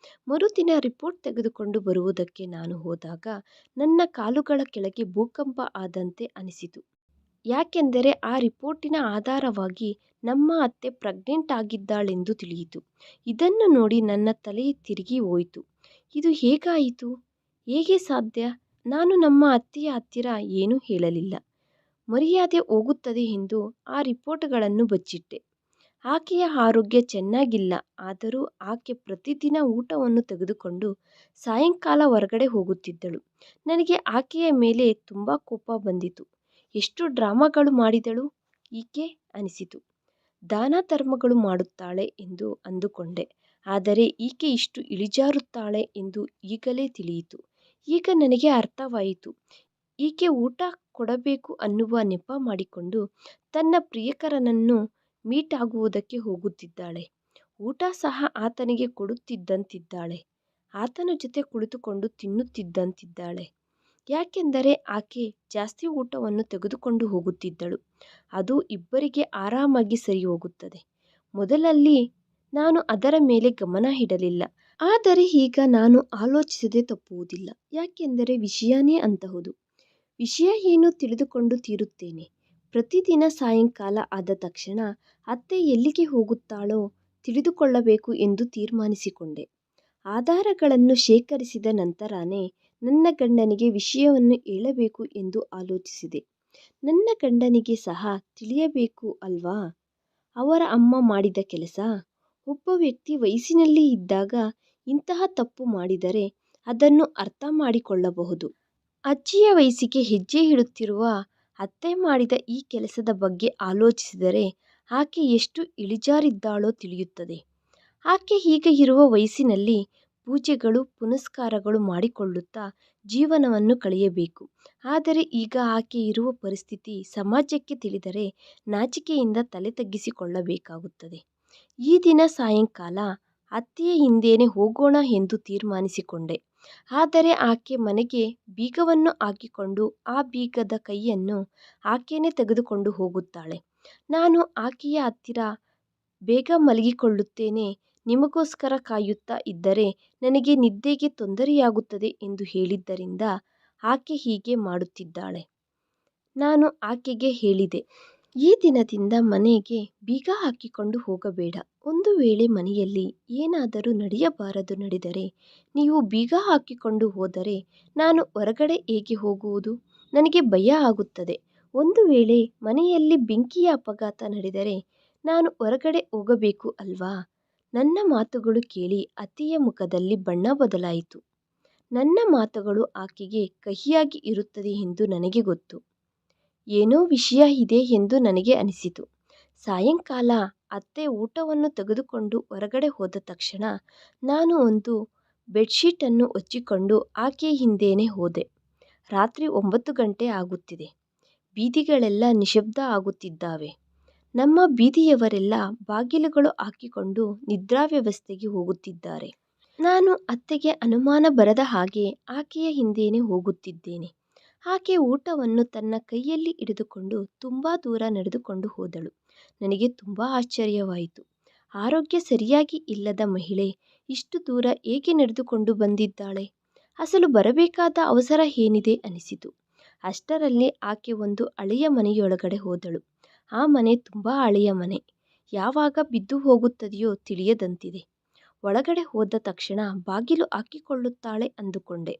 ಮರುದಿನ ರಿಪೋರ್ಟ್ ತೆಗೆದುಕೊಂಡು ಬರುವುದಕ್ಕೆ ನಾನು ಹೋದಾಗ ನನ್ನ ಕಾಲುಗಳ ಕೆಳಗೆ ಭೂಕಂಪ ಆದಂತೆ ಅನಿಸಿತು. ಯಾಕೆಂದರೆ ಆ ರಿಪೋರ್ಟಿನ ಆಧಾರವಾಗಿ ನಮ್ಮ ಅತ್ತೆ ಪ್ರೆಗ್ನೆಂಟ್ ಆಗಿದ್ದಾಳೆಂದು ತಿಳಿಯಿತು. ಇದನ್ನು ನೋಡಿ ನನ್ನ ತಲೆ ತಿರುಗಿ ಹೋಯಿತು. ಇದು ಹೇಗಾಯಿತು? ಹೇಗೆ ಸಾಧ್ಯ? ನಾನು ನಮ್ಮ ಅತ್ತೆಯ ಹತ್ತಿರ ಏನೂ ಹೇಳಲಿಲ್ಲ. ಮರ್ಯಾದೆ ಹೋಗುತ್ತದೆ ಎಂದು ಆ ರಿಪೋರ್ಟ್ಗಳನ್ನು ಬಚ್ಚಿಟ್ಟೆ. ಆಕೆಯ ಆರೋಗ್ಯ ಚೆನ್ನಾಗಿಲ್ಲ. ಆದರೂ ಆಕೆ ಪ್ರತಿದಿನ ಊಟವನ್ನು ತೆಗೆದುಕೊಂಡು ಸಾಯಂಕಾಲ ಹೊರಗಡೆ ಹೋಗುತ್ತಿದ್ದಳು. ನನಗೆ ಆಕೆಯ ಮೇಲೆ ತುಂಬ ಕೋಪ ಬಂದಿತು. ಎಷ್ಟು ಡ್ರಾಮಾಗಳು ಮಾಡಿದಳು ಈಕೆ ಅನಿಸಿತು. ದಾನ ಧರ್ಮಗಳು ಮಾಡುತ್ತಾಳೆ ಎಂದು ಅಂದುಕೊಂಡೆ. ಆದರೆ ಈಕೆ ಇಷ್ಟು ಇಳಿಜಾರುತ್ತಾಳೆ ಎಂದು ಈಗಲೇ ತಿಳಿಯಿತು. ಈಗ ನನಗೆ ಅರ್ಥವಾಯಿತು. ಈಕೆ ಊಟ ಕೊಡಬೇಕು ಅನ್ನುವ ನೆಪ ಮಾಡಿಕೊಂಡು ತನ್ನ ಪ್ರಿಯಕರನನ್ನು ಮೀಟ್ ಆಗುವುದಕ್ಕೆ ಹೋಗುತ್ತಿದ್ದಾಳೆ. ಊಟ ಸಹ ಆತನಿಗೆ ಕೊಡುತ್ತಿದ್ದಂತಿದ್ದಾಳೆ. ಆತನ ಜೊತೆ ಕುಳಿತುಕೊಂಡು ತಿನ್ನುತ್ತಿದ್ದಂತಿದ್ದಾಳೆ. ಯಾಕೆಂದರೆ ಆಕೆ ಜಾಸ್ತಿ ಊಟವನ್ನು ತೆಗೆದುಕೊಂಡು ಹೋಗುತ್ತಿದ್ದಳು. ಅದು ಇಬ್ಬರಿಗೆ ಆರಾಮಾಗಿ ಸರಿ ಹೋಗುತ್ತದೆ. ಮೊದಲಲ್ಲಿ ನಾನು ಅದರ ಮೇಲೆ ಗಮನ ಇಡಲಿಲ್ಲ. ಆದರೆ ಈಗ ನಾನು ಆಲೋಚಿಸದೆ ತಪ್ಪುವುದಿಲ್ಲ. ಯಾಕೆಂದರೆ ವಿಷಯನೇ ಅಂತಹುದು. ವಿಷಯ ಏನು ತಿಳಿದುಕೊಂಡು ತೀರುತ್ತೇನೆ. ಪ್ರತಿದಿನ ಸಾಯಂಕಾಲ ಆದ ತಕ್ಷಣ ಅತ್ತೆ ಎಲ್ಲಿಗೆ ಹೋಗುತ್ತಾಳೋ ತಿಳಿದುಕೊಳ್ಳಬೇಕು ಎಂದು ತೀರ್ಮಾನಿಸಿಕೊಂಡೆ. ಆಧಾರಗಳನ್ನು ಶೇಖರಿಸಿದ ನಂತರನೇ ನನ್ನ ಗಂಡನಿಗೆ ವಿಷಯವನ್ನು ಹೇಳಬೇಕು ಎಂದು ಆಲೋಚಿಸಿದೆ. ನನ್ನ ಗಂಡನಿಗೆ ಸಹ ತಿಳಿಯಬೇಕು ಅಲ್ವಾ ಅವರ ಅಮ್ಮ ಮಾಡಿದ ಕೆಲಸ. ಒಬ್ಬ ವ್ಯಕ್ತಿ ವಯಸ್ಸಿನಲ್ಲಿ ಇದ್ದಾಗ ಇಂತಹ ತಪ್ಪು ಮಾಡಿದರೆ ಅದನ್ನು ಅರ್ಥ ಮಾಡಿಕೊಳ್ಳಬಹುದು. ಅಜ್ಜಿಯ ವಯಸ್ಸಿಗೆ ಹೆಜ್ಜೆ ಇಡುತ್ತಿರುವ ಅತ್ತೆ ಮಾಡಿದ ಈ ಕೆಲಸದ ಬಗ್ಗೆ ಆಲೋಚಿಸಿದರೆ ಆಕೆ ಎಷ್ಟು ಇಳಿಜಾರಿದ್ದಾಳೋ ತಿಳಿಯುತ್ತದೆ. ಆಕೆ ಈಗ ಇರುವ ವಯಸ್ಸಿನಲ್ಲಿ ಪೂಜೆಗಳು ಪುನಸ್ಕಾರಗಳು ಮಾಡಿಕೊಳ್ಳುತ್ತಾ ಜೀವನವನ್ನು ಕಳೆಯಬೇಕು. ಆದರೆ ಈಗ ಆಕೆ ಇರುವ ಪರಿಸ್ಥಿತಿ ಸಮಾಜಕ್ಕೆ ತಿಳಿದರೆ ನಾಚಿಕೆಯಿಂದ ತಲೆ ತಗ್ಗಿಸಿಕೊಳ್ಳಬೇಕಾಗುತ್ತದೆ. ಈ ದಿನ ಸಾಯಂಕಾಲ ಅತ್ತೆಯ ಹಿಂದೇನೆ ಹೋಗೋಣ ಎಂದು ತೀರ್ಮಾನಿಸಿಕೊಂಡೆ. ಆದರೆ ಆಕೆ ಮನೆಗೆ ಬೀಗವನ್ನು ಹಾಕಿಕೊಂಡು ಆ ಬೀಗದ ಕೈಯನ್ನು ಆಕೆಯೇ ತೆಗೆದುಕೊಂಡು ಹೋಗುತ್ತಾಳೆ. ನಾನು ಆಕೆಯ ಹತ್ತಿರ ಬೇಗ ಮಲಗಿಕೊಳ್ಳುತ್ತೇನೆ, ನಿಮಗೋಸ್ಕರ ಕಾಯುತ್ತಾ ಇದ್ದರೆ ನನಗೆ ನಿದ್ದೆಗೆ ತೊಂದರೆಯಾಗುತ್ತದೆ ಎಂದು ಹೇಳಿದ್ದರಿಂದ ಆಕೆ ಹೀಗೆ ಮಾಡುತ್ತಿದ್ದಾಳೆ. ನಾನು ಆಕೆಗೆ ಹೇಳಿದೆ, ಈ ದಿನದಿಂದ ಮನೆಗೆ ಬೀಗ ಹಾಕಿಕೊಂಡು ಹೋಗಬೇಡ. ಒಂದು ವೇಳೆ ಮನೆಯಲ್ಲಿ ಏನಾದರೂ ನಡೆಯಬಾರದು ನಡೆದರೆ ನೀವು ಬೀಗ ಹಾಕಿಕೊಂಡು ಹೋದರೆ ನಾನು ಹೊರಗಡೆ ಹೇಗೆ ಹೋಗುವುದು? ನನಗೆ ಭಯ ಆಗುತ್ತದೆ. ಒಂದು ವೇಳೆ ಮನೆಯಲ್ಲಿ ಬೆಂಕಿಯ ಅಪಘಾತ ನಡೆದರೆ ನಾನು ಹೊರಗಡೆ ಹೋಗಬೇಕು ಅಲ್ವಾ? ನನ್ನ ಮಾತುಗಳು ಕೇಳಿ ಅತ್ತೆಯ ಮುಖದಲ್ಲಿ ಬಣ್ಣ ಬದಲಾಯಿತು. ನನ್ನ ಮಾತುಗಳು ಆಕೆಗೆ ಕಹಿಯಾಗಿ ಇರುತ್ತದೆ ಎಂದು ನನಗೆ ಗೊತ್ತು. ಏನೋ ವಿಷಯ ಇದೆ ಎಂದು ನನಗೆ ಅನಿಸಿತು. ಸಾಯಂಕಾಲ ಅತ್ತೆ ಊಟವನ್ನು ತೆಗೆದುಕೊಂಡು ಹೊರಗಡೆ ಹೋದ ತಕ್ಷಣ ನಾನು ಒಂದು ಬೆಡ್ಶೀಟನ್ನು ಹೊಚ್ಚಿಕೊಂಡು ಆಕೆಯ ಹಿಂದೇನೆ ಹೋದೆ. ರಾತ್ರಿ 9 ಗಂಟೆ ಆಗುತ್ತಿದೆ. ಬೀದಿಗಳೆಲ್ಲ ನಿಶಬ್ದ ಆಗುತ್ತಿದ್ದಾವೆ. ನಮ್ಮ ಬೀದಿಯವರೆಲ್ಲ ಬಾಗಿಲುಗಳು ಹಾಕಿಕೊಂಡು ನಿದ್ರಾವ್ಯವಸ್ಥೆಗೆ ಹೋಗುತ್ತಿದ್ದಾರೆ. ನಾನು ಅತ್ತೆಗೆ ಅನುಮಾನ ಬರದ ಹಾಗೆ ಆಕೆಯ ಹಿಂದೇನೆ ಹೋಗುತ್ತಿದ್ದೇನೆ. ಆಕೆ ಊಟವನ್ನು ತನ್ನ ಕೈಯಲ್ಲಿ ಹಿಡಿದುಕೊಂಡು ತುಂಬ ದೂರ ನಡೆದುಕೊಂಡು ಹೋದಳು. ನನಗೆ ತುಂಬ ಆಶ್ಚರ್ಯವಾಯಿತು. ಆರೋಗ್ಯ ಸರಿಯಾಗಿ ಇಲ್ಲದ ಮಹಿಳೆ ಇಷ್ಟು ದೂರ ಹೇಗೆ ನಡೆದುಕೊಂಡು ಬಂದಿದ್ದಾಳೆ? ಅಸಲು ಬರಬೇಕಾದ ಅವಸರ ಏನಿದೆ ಅನಿಸಿತು. ಅಷ್ಟರಲ್ಲಿ ಆಕೆ ಒಂದು ಹಳೆಯ ಮನೆಯೊಳಗಡೆ ಹೋದಳು. ಆ ಮನೆ ತುಂಬ ಹಳೆಯ ಮನೆ. ಯಾವಾಗ ಬಿದ್ದು ಹೋಗುತ್ತದೆಯೋ ತಿಳಿಯದಂತಿದೆ. ಒಳಗಡೆ ಹೋದ ತಕ್ಷಣ ಬಾಗಿಲು ಹಾಕಿಕೊಳ್ಳುತ್ತಾಳೆ ಅಂದುಕೊಂಡೆ.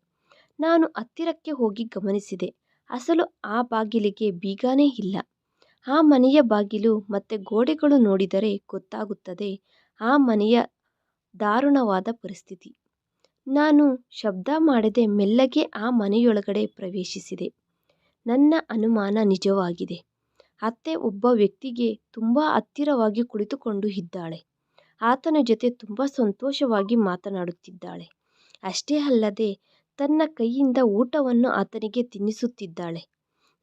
ನಾನು ಹತ್ತಿರಕ್ಕೆ ಹೋಗಿ ಗಮನಿಸಿದೆ. ಅಸಲು ಆ ಬಾಗಿಲಿಗೆ ಬೀಗನೇ ಇಲ್ಲ. ಆ ಮನೆಯ ಬಾಗಿಲು ಮತ್ತು ಗೋಡೆಗಳು ನೋಡಿದರೆ ಗೊತ್ತಾಗುತ್ತದೆ ಆ ಮನೆಯ ದಾರುಣವಾದ ಪರಿಸ್ಥಿತಿ. ನಾನು ಶಬ್ದ ಮಾಡದೆ ಮೆಲ್ಲಗೆ ಆ ಮನೆಯೊಳಗಡೆ ಪ್ರವೇಶಿಸಿದೆ. ನನ್ನ ಅನುಮಾನ ನಿಜವಾಗಿದೆ. ಅತ್ತೆ ಒಬ್ಬ ವ್ಯಕ್ತಿಗೆ ತುಂಬ ಹತ್ತಿರವಾಗಿ ಕುಳಿತುಕೊಂಡು ಇದ್ದಾಳೆ. ಆತನ ಜೊತೆ ತುಂಬ ಸಂತೋಷವಾಗಿ ಮಾತನಾಡುತ್ತಿದ್ದಾಳೆ. ಅಷ್ಟೇ ಅಲ್ಲದೆ ತನ್ನ ಕೈಯಿಂದ ಊಟವನ್ನು ಆತನಿಗೆ ತಿನ್ನಿಸುತ್ತಿದ್ದಾಳೆ.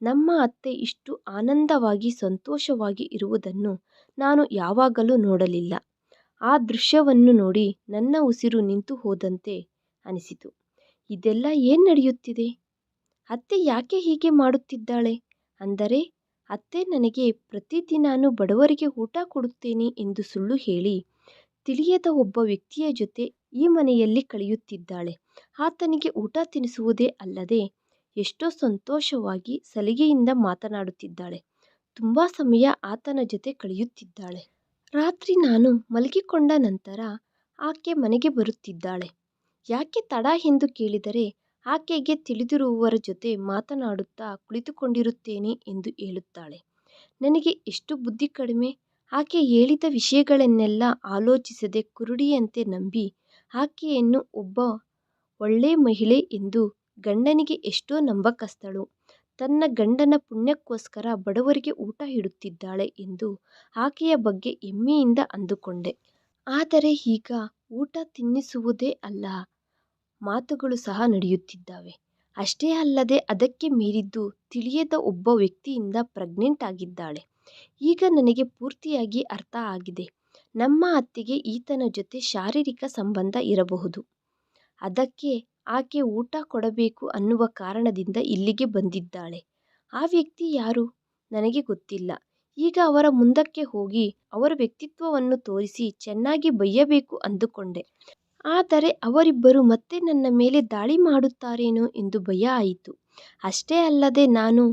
ನಮ್ಮ ಅತ್ತೆ ಇಷ್ಟು ಆನಂದವಾಗಿ ಸಂತೋಷವಾಗಿ ಇರುವುದನ್ನು ನಾನು ಯಾವಾಗಲೂ ನೋಡಲಿಲ್ಲ. ಆ ದೃಶ್ಯವನ್ನು ನೋಡಿ ನನ್ನ ಉಸಿರು ನಿಂತು ಹೋದಂತೆ ಅನಿಸಿತು. ಇದೆಲ್ಲ ಏನು ನಡೆಯುತ್ತಿದೆ? ಅತ್ತೆ ಯಾಕೆ ಹೀಗೆ ಮಾಡುತ್ತಿದ್ದಾಳೆ? ಅಂದರೆ ಅತ್ತೆ ನನಗೆ ಪ್ರತಿದಿನಾನು ಬಡವರಿಗೆ ಊಟ ಕೊಡುತ್ತೇನೆ ಎಂದು ಸುಳ್ಳು ಹೇಳಿ ತಿಳಿಯದ ಒಬ್ಬ ವ್ಯಕ್ತಿಯ ಜೊತೆ ಈ ಮನೆಯಲ್ಲಿ ಕಳೆಯುತ್ತಿದ್ದಾಳೆ. ಆತನಿಗೆ ಊಟ ತಿನ್ನಿಸುವುದೇ ಅಲ್ಲದೆ ಎಷ್ಟೋ ಸಂತೋಷವಾಗಿ ಸಲಿಗೆಯಿಂದ ಮಾತನಾಡುತ್ತಿದ್ದಾಳೆ. ತುಂಬ ಸಮಯ ಆತನ ಜೊತೆ ಕಳೆಯುತ್ತಿದ್ದಾಳೆ. ರಾತ್ರಿ ನಾನು ಮಲಗಿಕೊಂಡ ನಂತರ ಆಕೆ ಮನೆಗೆ ಬರುತ್ತಿದ್ದಾಳೆ. ಯಾಕೆ ತಡ ಎಂದು ಕೇಳಿದರೆ ಆಕೆಗೆ ತಿಳಿದಿರುವವರ ಜೊತೆ ಮಾತನಾಡುತ್ತಾ ಕುಳಿತುಕೊಂಡಿರುತ್ತೇನೆ ಎಂದು ಹೇಳುತ್ತಾಳೆ. ನನಗೆ ಎಷ್ಟು ಬುದ್ಧಿ ಕಡಿಮೆ! ಆಕೆ ಹೇಳಿದ ವಿಷಯಗಳನ್ನೆಲ್ಲ ಆಲೋಚಿಸದೆ ಕುರುಡಿಯಂತೆ ನಂಬಿ ಆಕೆಯನ್ನು ಒಬ್ಬ ಒಳ್ಳೆ ಮಹಿಳೆ ಎಂದು ಗಂಡನಿಗೆ ಎಷ್ಟೋ ನಂಬಕಸ್ತಳು. ತನ್ನ ಗಂಡನ ಪುಣ್ಯಕ್ಕೋಸ್ಕರ ಬಡವರಿಗೆ ಊಟ ಇಡುತ್ತಿದ್ದಾಳೆ ಎಂದು ಆಕೆಯ ಬಗ್ಗೆ ಹೆಮ್ಮೆಯಿಂದ ಅಂದುಕೊಂಡೆ. ಆದರೆ ಈಗ ಊಟ ತಿನ್ನಿಸುವುದೇ ಅಲ್ಲ, ಮಾತುಗಳು ಸಹ ನಡೆಯುತ್ತಿದ್ದಾವೆ. ಅಷ್ಟೇ ಅಲ್ಲದೆ ಅದಕ್ಕೆ ಮೀರಿದ್ದು ತಿಳಿಯದ ಒಬ್ಬ ವ್ಯಕ್ತಿಯಿಂದ ಪ್ರೆಗ್ನೆಂಟ್ ಆಗಿದ್ದಾಳೆ. ಈಗ ನನಗೆ ಪೂರ್ತಿಯಾಗಿ ಅರ್ಥ ಆಗಿದೆ. ನಮ್ಮ ಅತ್ತೆಗೆ ಈತನ ಜೊತೆ ಶಾರೀರಿಕ ಸಂಬಂಧ ಇರಬಹುದು. ಅದಕ್ಕೆ ಆಕೆ ಊಟ ಕೊಡಬೇಕು ಅನ್ನುವ ಕಾರಣದಿಂದ ಇಲ್ಲಿಗೆ ಬಂದಿದ್ದಾಳೆ. ಆ ವ್ಯಕ್ತಿ ಯಾರು? ನನಗೆ ಗೊತ್ತಿಲ್ಲ. ಈಗ ಅವರ ಮುಂದಕ್ಕೆ ಹೋಗಿ ಅವರ ವ್ಯಕ್ತಿತ್ವವನ್ನು ತೋರಿಸಿ ಚೆನ್ನಾಗಿ ಬೈಯಬೇಕು ಅಂದುಕೊಂಡೆ. ಆದರೆ ಅವರಿಬ್ಬರು ಮತ್ತೆ ನನ್ನ ಮೇಲೆ ದಾಳಿ ಮಾಡುತ್ತಾರೇನೋ ಎಂದು ಭಯ ಆಯಿತು. ಅಷ್ಟೇ ಅಲ್ಲದೆ ನಾನು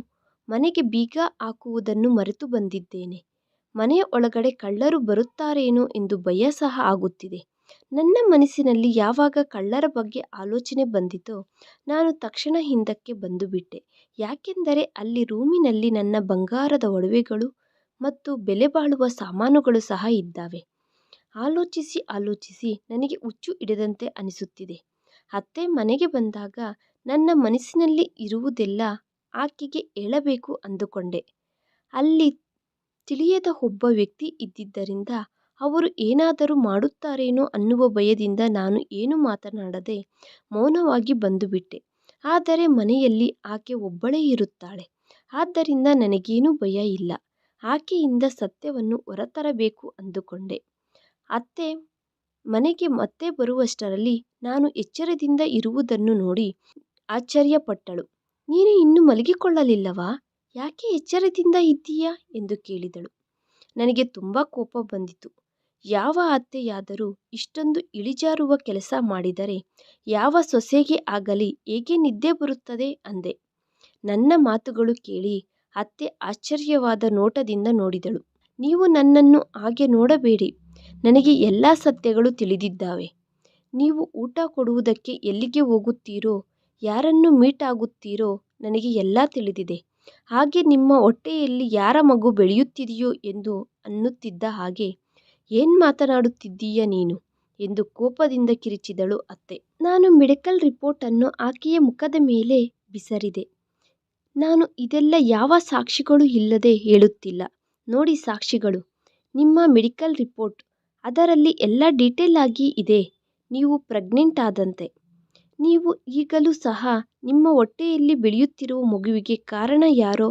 ಮನೆಗೆ ಬೀಗ ಹಾಕುವುದನ್ನು ಮರೆತು ಬಂದಿದ್ದೇನೆ. ಮನೆಯ ಒಳಗಡೆ ಕಳ್ಳರು ಬರುತ್ತಾರೇನೋ ಎಂದು ಭಯ ಸಹ ಆಗುತ್ತಿದೆ. ನನ್ನ ಮನಸ್ಸಿನಲ್ಲಿ ಯಾವಾಗ ಕಳ್ಳರ ಬಗ್ಗೆ ಆಲೋಚನೆ ಬಂದಿತೋ ನಾನು ತಕ್ಷಣ ಹಿಂದಕ್ಕೆ ಬಂದುಬಿಟ್ಟೆ. ಯಾಕೆಂದರೆ ಅಲ್ಲಿ ರೂಮಿನಲ್ಲಿ ನನ್ನ ಬಂಗಾರದ ಒಡವೆಗಳು ಮತ್ತು ಬೆಲೆ ಬಾಳುವ ಸಾಮಾನುಗಳು ಸಹ ಇದ್ದಾವೆ. ಆಲೋಚಿಸಿ ನನಗೆ ಹುಚ್ಚು ಹಿಡಿದಂತೆ ಅನಿಸುತ್ತಿದೆ. ಅತ್ತೆ ಮನೆಗೆ ಬಂದಾಗ ನನ್ನ ಮನಸ್ಸಿನಲ್ಲಿ ಇರುವುದೆಲ್ಲ ಆಕೆಗೆ ಹೇಳಬೇಕು ಅಂದುಕೊಂಡೆ. ಅಲ್ಲಿ ತಿಳಿಯದ ಒಬ್ಬ ವ್ಯಕ್ತಿ ಇದ್ದಿದ್ದರಿಂದ ಅವರು ಏನಾದರೂ ಮಾಡುತ್ತಾರೇನೋ ಅನ್ನುವ ಭಯದಿಂದ ನಾನು ಏನು ಮಾತನಾಡದೆ ಮೌನವಾಗಿ ಬಂದುಬಿಟ್ಟೆ. ಆದರೆ ಮನೆಯಲ್ಲಿ ಆಕೆ ಒಬ್ಬಳೇ ಇರುತ್ತಾಳೆ. ಆದ್ದರಿಂದ ನನಗೇನೂ ಭಯ ಇಲ್ಲ. ಆಕೆಯಿಂದ ಸತ್ಯವನ್ನು ಹೊರತರಬೇಕು ಅಂದುಕೊಂಡೆ. ಅತ್ತೆ ಮನೆಗೆ ಮತ್ತೆ ಬರುವಷ್ಟರಲ್ಲಿ ನಾನು ಎಚ್ಚರದಿಂದ ಇರುವುದನ್ನು ನೋಡಿ ಆಶ್ಚರ್ಯಪಟ್ಟಳು. ನೀನು ಇನ್ನೂ ಮಲಗಿಕೊಳ್ಳಲಿಲ್ಲವಾ? ಯಾಕೆ ಎಚ್ಚರದಿಂದ ಇದ್ದೀಯಾ ಎಂದು ಕೇಳಿದಳು. ನನಗೆ ತುಂಬ ಕೋಪ ಬಂದಿತು. ಯಾವ ಅತ್ತೆಯಾದರೂ ಇಷ್ಟೊಂದು ಇಳಿಜಾರುವ ಕೆಲಸ ಮಾಡಿದರೆ ಯಾವ ಸೊಸೆಗೆ ಆಗಲಿ ಹೇಗೆ ನಿದ್ದೆ ಬರುತ್ತದೆ ಅಂದೆ. ನನ್ನ ಮಾತುಗಳು ಕೇಳಿ ಅತ್ತೆ ಆಶ್ಚರ್ಯವಾದ ನೋಟದಿಂದ ನೋಡಿದಳು. ನೀವು ನನ್ನನ್ನು ಹಾಗೆ ನೋಡಬೇಡಿ. ನನಗೆ ಎಲ್ಲ ಸತ್ಯಗಳು ತಿಳಿದಿದ್ದಾವೆ. ನೀವು ಊಟ ಕೊಡುವುದಕ್ಕೆ ಎಲ್ಲಿಗೆ ಹೋಗುತ್ತೀರೋ, ಯಾರನ್ನು ಮೀಟ್ ಆಗುತ್ತೀರೋ ನನಗೆ ಎಲ್ಲ ತಿಳಿದಿದೆ. ಹಾಗೆ ನಿಮ್ಮ ಹೊಟ್ಟೆಯಲ್ಲಿ ಯಾರ ಮಗು ಬೆಳೆಯುತ್ತಿದೆಯೋ ಎಂದು ಅನ್ನುತ್ತಿದ್ದ ಹಾಗೆ ಏನು ಮಾತನಾಡುತ್ತಿದ್ದೀಯ ನೀನು ಎಂದು ಕೋಪದಿಂದ ಕಿರಿಚಿದಳು ಅತ್ತೆ. ನಾನು ಮೆಡಿಕಲ್ ರಿಪೋರ್ಟನ್ನು ಆಕೆಯ ಮುಖದ ಮೇಲೆ ಬಿಸರಿದೆ. ನಾನು ಇದೆಲ್ಲ ಯಾವ ಸಾಕ್ಷಿಗಳೂ ಇಲ್ಲದೆ ಹೇಳುತ್ತಿಲ್ಲ. ನೋಡಿ ಸಾಕ್ಷಿಗಳು, ನಿಮ್ಮ ಮೆಡಿಕಲ್ ರಿಪೋರ್ಟ್. ಅದರಲ್ಲಿ ಎಲ್ಲ ಡೀಟೇಲ್ ಆಗಿ ಇದೆ. ನೀವು ಪ್ರೆಗ್ನೆಂಟ್ ಆದಂತೆ. ನೀವು ಈಗಲೂ ಸಹ ನಿಮ್ಮ ಹೊಟ್ಟೆಯಲ್ಲಿ ಬೆಳೆಯುತ್ತಿರುವ ಮಗುವಿಗೆ ಕಾರಣ ಯಾರೋ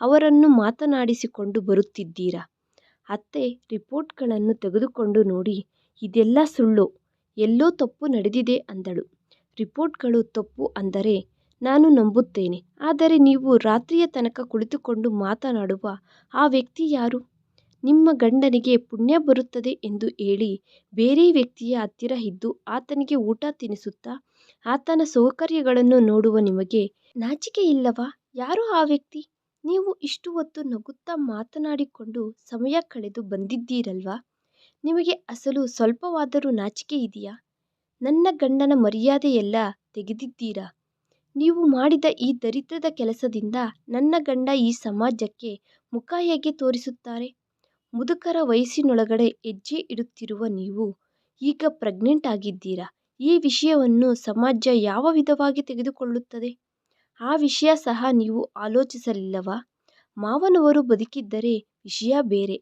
ಅವರನ್ನು ಮಾತನಾಡಿಸಿಕೊಂಡು ಬರುತ್ತಿದ್ದೀರಾ. ಅತ್ತೆ ರಿಪೋರ್ಟ್ಗಳನ್ನು ತೆಗೆದುಕೊಂಡು ನೋಡಿ, ಇದೆಲ್ಲ ಸುಳ್ಳು, ಎಲ್ಲೋ ತಪ್ಪು ನಡೆದಿದೆ ಅಂದಳು. ರಿಪೋರ್ಟ್ಗಳು ತಪ್ಪು ಅಂದರೆ ನಾನು ನಂಬುತ್ತೇನೆ. ಆದರೆ ನೀವು ರಾತ್ರಿಯ ತನಕ ಕುಳಿತುಕೊಂಡು ಮಾತನಾಡುವ ಆ ವ್ಯಕ್ತಿ ಯಾರು? ನಿಮ್ಮ ಗಂಡನಿಗೆ ಪುಣ್ಯ ಬರುತ್ತದೆ ಎಂದು ಹೇಳಿ ಬೇರೆ ವ್ಯಕ್ತಿಯ ಹತ್ತಿರ ಇದ್ದು ಆತನಿಗೆ ಊಟ ತಿನ್ನಿಸುತ್ತಾ ಆತನ ಸೌಕರ್ಯಗಳನ್ನು ನೋಡುವ ನಿಮಗೆ ನಾಚಿಕೆ ಇಲ್ಲವಾ? ಯಾರು ಆ ವ್ಯಕ್ತಿ? ನೀವು ಇಷ್ಟು ಹೊತ್ತು ನಗುತ್ತಾ ಮಾತನಾಡಿಕೊಂಡು ಸಮಯ ಕಳೆದು ಬಂದಿದ್ದೀರಲ್ವಾ? ನಿಮಗೆ ಅಸಲು ಸ್ವಲ್ಪವಾದರೂ ನಾಚಿಕೆ ಇದೆಯಾ? ನನ್ನ ಗಂಡನ ಮರ್ಯಾದೆಯೆಲ್ಲ ತೆಗೆದಿದ್ದೀರಾ. ನೀವು ಮಾಡಿದ ಈ ದರಿದ್ರದ ಕೆಲಸದಿಂದ ನನ್ನ ಗಂಡ ಈ ಸಮಾಜಕ್ಕೆ ಮುಖ ಹೇಗೆ ತೋರಿಸುತ್ತಾರೆ? ಮುದುಕರ ವಯಸ್ಸಿನೊಳಗಡೆ ಹೆಜ್ಜೆ ಇಡುತ್ತಿರುವ ನೀವು ಈಗ ಪ್ರೆಗ್ನೆಂಟ್ ಆಗಿದ್ದೀರಾ. ಈ ವಿಷಯವನ್ನು ಸಮಾಜ ಯಾವ ವಿಧವಾಗಿ ತೆಗೆದುಕೊಳ್ಳುತ್ತದೆ? ಆ ವಿಷಯ ಸಹ ನೀವು ಆಲೋಚಿಸಲಿಲ್ಲವಾ? ಮಾವನವರು ಬದುಕಿದ್ದರೆ ವಿಷಯ ಬೇರೆ.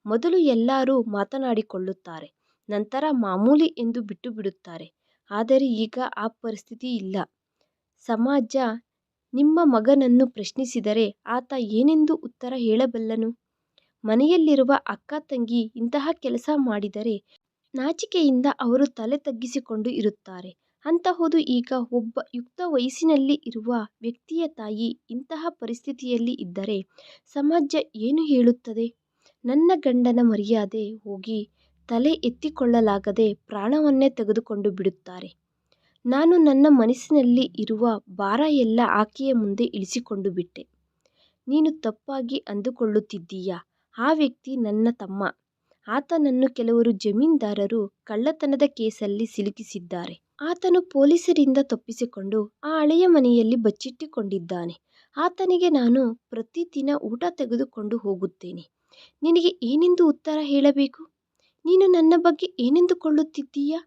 ಮೊದಲು ಎಲ್ಲರೂ ಮಾತನಾಡಿಕೊಳ್ಳುತ್ತಾರೆ, ನಂತರ ಮಾಮೂಲಿ ಎಂದು ಬಿಟ್ಟು ಬಿಡುತ್ತಾರೆ. ಆದರೆ ಈಗ ಆ ಪರಿಸ್ಥಿತಿ ಇಲ್ಲ. ಸಮಾಜ ನಿಮ್ಮ ಮಗನನ್ನು ಪ್ರಶ್ನಿಸಿದರೆ ಆತ ಏನೆಂದು ಉತ್ತರ ಹೇಳಬಲ್ಲನು? ಮನೆಯಲ್ಲಿರುವ ಅಕ್ಕ ತಂಗಿ ಇಂತಹ ಕೆಲಸ ಮಾಡಿದರೆ ನಾಚಿಕೆಯಿಂದ ಅವರು ತಲೆ ತಗ್ಗಿಸಿಕೊಂಡು ಇರುತ್ತಾರೆ. ಅಂತಹುದು ಈಗ ಒಬ್ಬ ಯುಕ್ತ ವಯಸ್ಸಿನಲ್ಲಿ ಇರುವ ವ್ಯಕ್ತಿಯ ತಾಯಿ ಇಂತಹ ಪರಿಸ್ಥಿತಿಯಲ್ಲಿ ಇದ್ದರೆ ಸಮಾಜ ಏನು ಹೇಳುತ್ತದೆ? ನನ್ನ ಗಂಡನ ಮರ್ಯಾದೆ ಹೋಗಿ ತಲೆ ಎತ್ತಿಕೊಳ್ಳಲಾಗದೆ ಪ್ರಾಣವನ್ನೇ ತೆಗೆದುಕೊಂಡು ಬಿಡುತ್ತಾರೆ. ನಾನು ನನ್ನ ಮನಸ್ಸಿನಲ್ಲಿ ಇರುವ ಭಾರ ಎಲ್ಲ ಆಕೆಯ ಮುಂದೆ ಇಳಿಸಿಕೊಂಡು ಬಿಟ್ಟೆ. ನೀನು ತಪ್ಪಾಗಿ ಅಂದುಕೊಳ್ಳುತ್ತಿದ್ದೀಯಾ? ಆ ವ್ಯಕ್ತಿ ನನ್ನ ತಮ್ಮ. ಆತನನ್ನು ಕೆಲವರು ಜಮೀನ್ದಾರರು ಕಳ್ಳತನದ ಕೇಸಲ್ಲಿ ಸಿಲುಕಿಸಿದ್ದಾರೆ. ಆತನು ಪೊಲೀಸರಿಂದ ತಪ್ಪಿಸಿಕೊಂಡು ಆ ಹಳೆಯ ಮನೆಯಲ್ಲಿ ಬಚ್ಚಿಟ್ಟುಕೊಂಡಿದ್ದಾನೆ. ಆತನಿಗೆ ನಾನು ಪ್ರತಿದಿನ ಊಟ ತೆಗೆದುಕೊಂಡು ಹೋಗುತ್ತೇನೆ. ನಿನಗೆ ಏನೆಂದು ಉತ್ತರ ಹೇಳಬೇಕು? ನೀನು ನನ್ನ ಬಗ್ಗೆ ಏನೆಂದುಕೊಳ್ಳುತ್ತಿದ್ದೀಯಾ?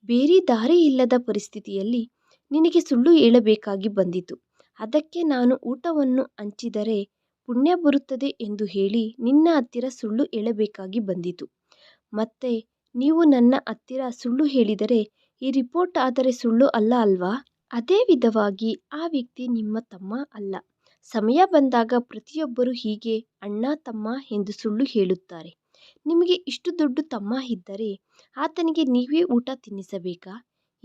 ಬೇರೆ ದಾರಿ ಇಲ್ಲದ ಪರಿಸ್ಥಿತಿಯಲ್ಲಿ ನಿನಗೆ ಸುಳ್ಳು ಹೇಳಬೇಕಾಗಿ ಬಂದಿತು. ಅದಕ್ಕೆ ನಾನು ಊಟವನ್ನು ಹಂಚಿದರೆ ಪುಣ್ಯ ಬರುತ್ತದೆ ಎಂದು ಹೇಳಿ ನಿನ್ನ ಹತ್ತಿರ ಸುಳ್ಳು ಹೇಳಬೇಕಾಗಿ ಬಂದಿತು. ಮತ್ತೆ ನೀವು ನನ್ನ ಹತ್ತಿರ ಸುಳ್ಳು ಹೇಳಿದರೆ ಈ ರಿಪೋರ್ಟ್ ಆದರೆ ಸುಳ್ಳು ಅಲ್ಲ ಅಲ್ವಾ? ಅದೇ ವಿಧವಾಗಿ ಆ ವ್ಯಕ್ತಿ ನಿಮ್ಮ ತಮ್ಮ ಅಲ್ಲ. ಸಮಯ ಬಂದಾಗ ಪ್ರತಿಯೊಬ್ಬರು ಹೀಗೆ ಅಣ್ಣ ತಮ್ಮ ಎಂದು ಸುಳ್ಳು ಹೇಳುತ್ತಾರೆ. ನಿಮಗೆ ಇಷ್ಟು ದೊಡ್ಡ ತಮ್ಮ ಇದ್ದರೆ ಆತನಿಗೆ ನೀವೇ ಊಟ ತಿನ್ನಿಸಬೇಕಾ?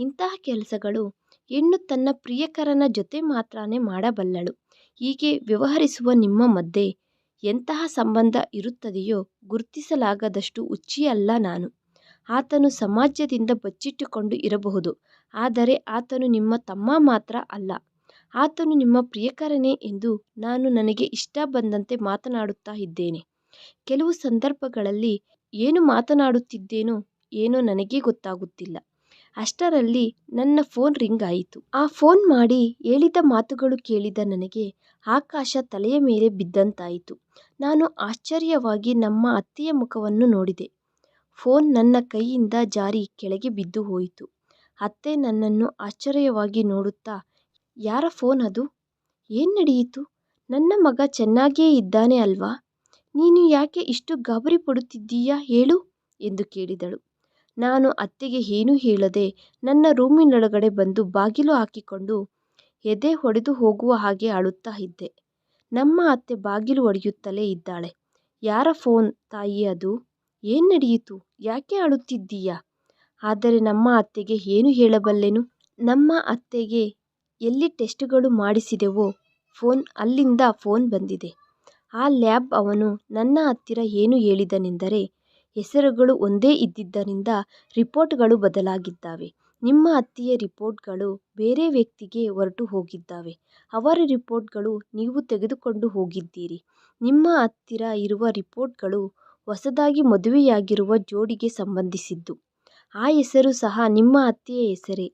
ಇಂತಹ ಕೆಲಸಗಳು ಹೆಣ್ಣು ತನ್ನ ಪ್ರಿಯಕರನ ಜೊತೆ ಮಾತ್ರನೇ ಮಾಡಬಲ್ಲಳು. ಹೀಗೆ ವ್ಯವಹರಿಸುವ ನಿಮ್ಮ ಮಧ್ಯೆ ಎಂತಹ ಸಂಬಂಧ ಇರುತ್ತದೆಯೋ ಗುರುತಿಸಲಾಗದಷ್ಟು ಹುಚ್ಚಿಯಲ್ಲ ನಾನು. ಆತನು ಸಮಾಜದಿಂದ ಬಚ್ಚಿಟ್ಟುಕೊಂಡು ಇರಬಹುದು, ಆದರೆ ಆತನು ನಿಮ್ಮ ತಮ್ಮ ಮಾತ್ರ ಅಲ್ಲ. ಆತನು ನಿಮ್ಮ ಪ್ರಿಯಕರನೇ ಎಂದು ನಾನು ನನಗೆ ಇಷ್ಟ ಬಂದಂತೆ ಮಾತನಾಡುತ್ತಾ ಇದ್ದೇನೆ. ಕೆಲವು ಸಂದರ್ಭಗಳಲ್ಲಿ ಏನು ಮಾತನಾಡುತ್ತಿದ್ದೇನೋ ಏನೋ ನನಗೇ ಗೊತ್ತಾಗುತ್ತಿಲ್ಲ. ಅಷ್ಟರಲ್ಲಿ ನನ್ನ ಫೋನ್ ರಿಂಗ್ ಆಯಿತು. ಆ ಫೋನ್ ಮಾಡಿ ಹೇಳಿದ ಮಾತುಗಳು ಕೇಳಿದ ನನಗೆ ಆಕಾಶ ತಲೆಯ ಮೇಲೆ ಬಿದ್ದಂತಾಯಿತು. ನಾನು ಆಶ್ಚರ್ಯವಾಗಿ ನಮ್ಮ ಅತ್ತೆಯ ಮುಖವನ್ನು ನೋಡಿದೆ. ಫೋನ್ ನನ್ನ ಕೈಯಿಂದ ಜಾರಿ ಕೆಳಗೆ ಬಿದ್ದು ಹೋಯಿತು. ಅತ್ತೆ ನನ್ನನ್ನು ಆಶ್ಚರ್ಯವಾಗಿ ನೋಡುತ್ತಾ, ಯಾರ ಫೋನ್ ಅದು? ಏನು ನಡೆಯಿತು? ನನ್ನ ಮಗ ಚೆನ್ನಾಗಿಯೇ ಇದ್ದಾನೆ ಅಲ್ವಾ? ನೀನು ಯಾಕೆ ಇಷ್ಟು ಗಾಬರಿ ಪಡುತ್ತಿದ್ದೀಯಾ ಹೇಳು ಎಂದು ಕೇಳಿದಳು. ನಾನು ಅತ್ತೆಗೆ ಏನೂ ಹೇಳದೆ ನನ್ನ ರೂಮಿನೊಳಗಡೆ ಬಂದು ಬಾಗಿಲು ಹಾಕಿಕೊಂಡು ಎದೆ ಹೊಡೆದು ಹೋಗುವ ಹಾಗೆ ಅಳುತ್ತಾ ಇದ್ದೆ. ನಮ್ಮ ಅತ್ತೆ ಬಾಗಿಲು ಹೊಡೆಯುತ್ತಲೇ ಇದ್ದಾಳೆ. ಯಾರ ಫೋನ್ ತಾಯಿ ಅದು? ಏನು ನಡೆಯಿತು? ಯಾಕೆ ಅಳುತ್ತಿದ್ದೀಯಾ? ಆದರೆ ನಮ್ಮ ಅತ್ತೆಗೆ ಏನು ಹೇಳಬಲ್ಲೆನು? ನಮ್ಮ ಅತ್ತೆಗೆ ಎಲ್ಲಿ ಟೆಸ್ಟ್ಗಳು ಮಾಡಿಸಿದೆವೋ ಅಲ್ಲಿಂದ ಫೋನ್ ಬಂದಿದೆ. ಆ ಲ್ಯಾಬ್ ಅವನು ನನ್ನ ಹತ್ತಿರ ಏನು ಹೇಳಿದನೆಂದರೆ, ಹೆಸರುಗಳು ಒಂದೇ ಇದ್ದಿದ್ದರಿಂದ ರಿಪೋರ್ಟ್ಗಳು ಬದಲಾಗಿದ್ದಾವೆ. ನಿಮ್ಮ ಅತ್ತೆಯ ರಿಪೋರ್ಟ್ಗಳು ಬೇರೆ ವ್ಯಕ್ತಿಗೆ ಹೊರಟು ಹೋಗಿದ್ದಾವೆ. ಅವರ ರಿಪೋರ್ಟ್ಗಳು ನೀವು ತೆಗೆದುಕೊಂಡು ಹೋಗಿದ್ದೀರಿ. ನಿಮ್ಮ ಹತ್ತಿರ ಇರುವ ರಿಪೋರ್ಟ್ಗಳು ಹೊಸದಾಗಿ ಮದುವೆಯಾಗಿರುವ ಜೋಡಿಗೆ ಸಂಬಂಧಿಸಿದ್ದು. ಆ ಹೆಸರು ಸಹ ನಿಮ್ಮ ಅತ್ತೆಯ ಹೆಸರೇ.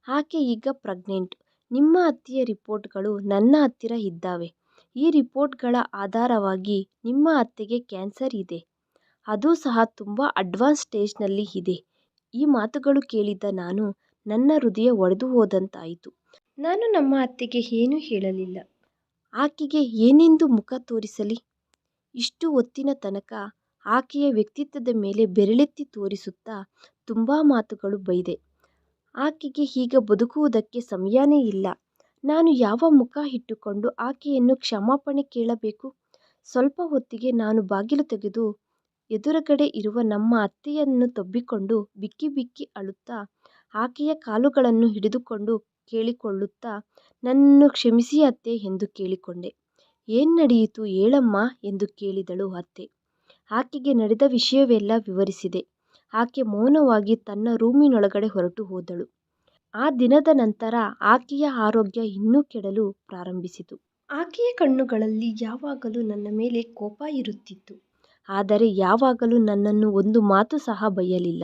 ಆಕೆ ಈಗ ಪ್ರೆಗ್ನೆಂಟ್. ನಿಮ್ಮ ಅತ್ತೆಯ ರಿಪೋರ್ಟ್ಗಳು ನನ್ನ ಹತ್ತಿರ ಇದ್ದಾವೆ. ಈ ರಿಪೋರ್ಟ್ಗಳ ಆಧಾರವಾಗಿ ನಿಮ್ಮ ಅತ್ತೆಗೆ ಕ್ಯಾನ್ಸರ್ ಇದೆ. ಅದು ಸಹ ತುಂಬ ಅಡ್ವಾನ್ಸ್ ಸ್ಟೇಜ್ನಲ್ಲಿ ಇದೆ. ಈ ಮಾತುಗಳು ಕೇಳಿದ ನನ್ನ ಹೃದಯ ಒಡೆದು ಹೋದಂತಾಯಿತು. ನಾನು ನಮ್ಮ ಅತ್ತೆಗೆ ಏನೂ ಹೇಳಲಿಲ್ಲ. ಆಕೆಗೆ ಏನೆಂದು ಮುಖ ತೋರಿಸಲಿ? ಇಷ್ಟು ಹೊತ್ತಿನ ತನಕ ಆಕೆಯ ವ್ಯಕ್ತಿತ್ವದ ಮೇಲೆ ಬೆರಳೆತ್ತಿ ತೋರಿಸುತ್ತಾ ತುಂಬ ಮಾತುಗಳು ಬೈದೆ. ಆಕೆಗೆ ಈಗ ಬದುಕುವುದಕ್ಕೆ ಸಮಯನೇ ಇಲ್ಲ. ನಾನು ಯಾವ ಮುಖ ಇಟ್ಟುಕೊಂಡು ಆಕೆಯನ್ನು ಕ್ಷಮಾಪಣೆ ಕೇಳಬೇಕು? ಸ್ವಲ್ಪ ಹೊತ್ತಿಗೆ ನಾನು ಬಾಗಿಲು ತೆಗೆದು ಎದುರುಗಡೆ ಇರುವ ನಮ್ಮ ಅತ್ತೆಯನ್ನು ತಬ್ಬಿಕೊಂಡು ಬಿಕ್ಕಿ ಬಿಕ್ಕಿ ಅಳುತ್ತಾ ಆಕೆಯ ಕಾಲುಗಳನ್ನು ಹಿಡಿದುಕೊಂಡು ಕೇಳಿಕೊಳ್ಳುತ್ತಾ, ನನ್ನನ್ನು ಕ್ಷಮಿಸಿ ಅತ್ತೆ ಎಂದು ಕೇಳಿಕೊಂಡೆ. ಏನು ನಡೆಯಿತು ಹೇಳಮ್ಮ ಎಂದು ಕೇಳಿದಳು ಅತ್ತೆ. ಆಕೆಗೆ ನಡೆದ ವಿಷಯವೆಲ್ಲ ವಿವರಿಸಿದೆ. ಆಕೆ ಮೌನವಾಗಿ ತನ್ನ ರೂಮಿನೊಳಗಡೆ ಹೊರಟು ಹೋದಳು. ಆ ದಿನದ ನಂತರ ಆಕೆಯ ಆರೋಗ್ಯ ಇನ್ನೂ ಕೆಡಲು ಪ್ರಾರಂಭಿಸಿತು. ಆಕೆಯ ಕಣ್ಣುಗಳಲ್ಲಿ ಯಾವಾಗಲೂ ನನ್ನ ಮೇಲೆ ಕೋಪ ಇರುತ್ತಿತ್ತು. ಆದರೆ ಯಾವಾಗಲೂ ನನ್ನನ್ನು ಒಂದು ಮಾತು ಸಹ ಬೈಯಲಿಲ್ಲ.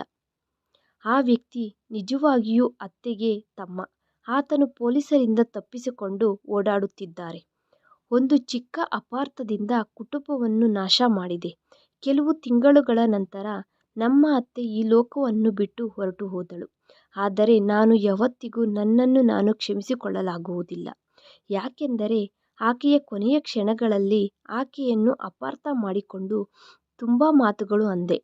ಆ ವ್ಯಕ್ತಿ ನಿಜವಾಗಿಯೂ ಅತ್ತೆಗೆ ತಮ್ಮ. ಆತನು ಪೊಲೀಸರಿಂದ ತಪ್ಪಿಸಿಕೊಂಡು ಓಡಾಡುತ್ತಿದ್ದಾರೆ. ಒಂದು ಚಿಕ್ಕ ಅಪಾರ್ಥದಿಂದ ಕುಟುಂಬವನ್ನು ನಾಶ ಮಾಡಿದೆ. ಕೆಲವು ತಿಂಗಳುಗಳ ನಂತರ ನಮ್ಮ ಅತ್ತೆ ಈ ಲೋಕವನ್ನು ಬಿಟ್ಟು ಹೊರಟು ಹೋದಳು. ಆದರೆ ನಾನು ಯಾವತ್ತಿಗೂ ನನ್ನನ್ನು ನಾನು ಕ್ಷಮಿಸಿಕೊಳ್ಳಲಾಗುವುದಿಲ್ಲ. ಯಾಕೆಂದರೆ ಆಕೆಯ ಕೊನೆಯ ಕ್ಷಣಗಳಲ್ಲಿ ಆಕೆಯನ್ನು ಅಪಾರ್ಥ ಮಾಡಿಕೊಂಡು ತುಂಬ ಮಾತುಗಳು ಅಂದೆ.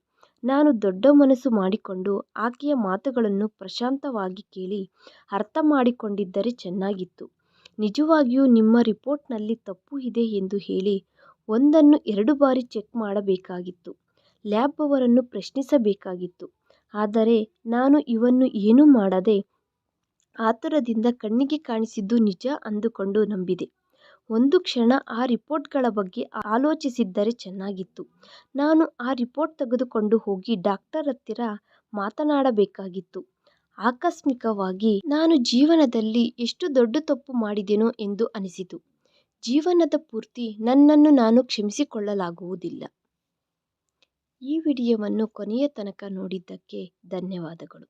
ನಾನು ದೊಡ್ಡ ಮನಸ್ಸು ಮಾಡಿಕೊಂಡು ಆಕೆಯ ಮಾತುಗಳನ್ನು ಪ್ರಶಾಂತವಾಗಿ ಕೇಳಿ ಅರ್ಥ ಮಾಡಿಕೊಂಡಿದ್ದರೆ ಚೆನ್ನಾಗಿತ್ತು. ನಿಜವಾಗಿಯೂ ನಿಮ್ಮ ರಿಪೋರ್ಟ್ನಲ್ಲಿ ತಪ್ಪು ಇದೆ ಎಂದು ಹೇಳಿ ಒಂದನ್ನು 2 ಬಾರಿ ಚೆಕ್ ಮಾಡಬೇಕಾಗಿತ್ತು. ಲ್ಯಾಬ್ ಅವರನ್ನು ಪ್ರಶ್ನಿಸಬೇಕಾಗಿತ್ತು. ಆದರೆ ನಾನು ಇವನ್ನು ಏನೂ ಮಾಡದೆ ಆತುರದಿಂದ ಕಣ್ಣಿಗೆ ಕಾಣಿಸಿದ್ದು ನಿಜ ಅಂದುಕೊಂಡು ನಂಬಿದೆ. ಒಂದು ಕ್ಷಣ ಆ ರಿಪೋರ್ಟ್ಗಳ ಬಗ್ಗೆ ಆಲೋಚಿಸಿದ್ದರೆ ಚೆನ್ನಾಗಿತ್ತು. ನಾನು ಆ ರಿಪೋರ್ಟ್ ತೆಗೆದುಕೊಂಡು ಹೋಗಿ ಡಾಕ್ಟರ್ ಹತ್ತಿರ ಮಾತನಾಡಬೇಕಾಗಿತ್ತು. ಆಕಸ್ಮಿಕವಾಗಿ ನಾನು ಜೀವನದಲ್ಲಿ ಎಷ್ಟು ದೊಡ್ಡ ತಪ್ಪು ಮಾಡಿದೆನೋ ಎಂದು ಅನಿಸಿತು. ಜೀವನದ ಪೂರ್ತಿ ನನ್ನನ್ನು ನಾನು ಕ್ಷಮಿಸಿಕೊಳ್ಳಲಾಗುವುದಿಲ್ಲ. ಈ ವಿಡಿಯೋವನ್ನು ಕೊನೆಯ ತನಕ ನೋಡಿದ್ದಕ್ಕೆ ಧನ್ಯವಾದಗಳು.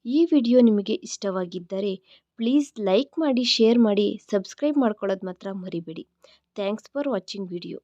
ಈ ವಿಡಿಯೋ ನಿಮಗೆ ಇಷ್ಟವಾಗಿದ್ದರೆ ಪ್ಲೀಸ್ ಲೈಕ್ ಮಾಡಿ, ಶೇರ್ ಮಾಡಿ, ಸಬ್ಸ್ಕ್ರೈಬ್ ಮಾಡ್ಕೊಳ್ಳೋದು ಮಾತ್ರ ಮರಿಬೇಡಿ. Thanks for watching video.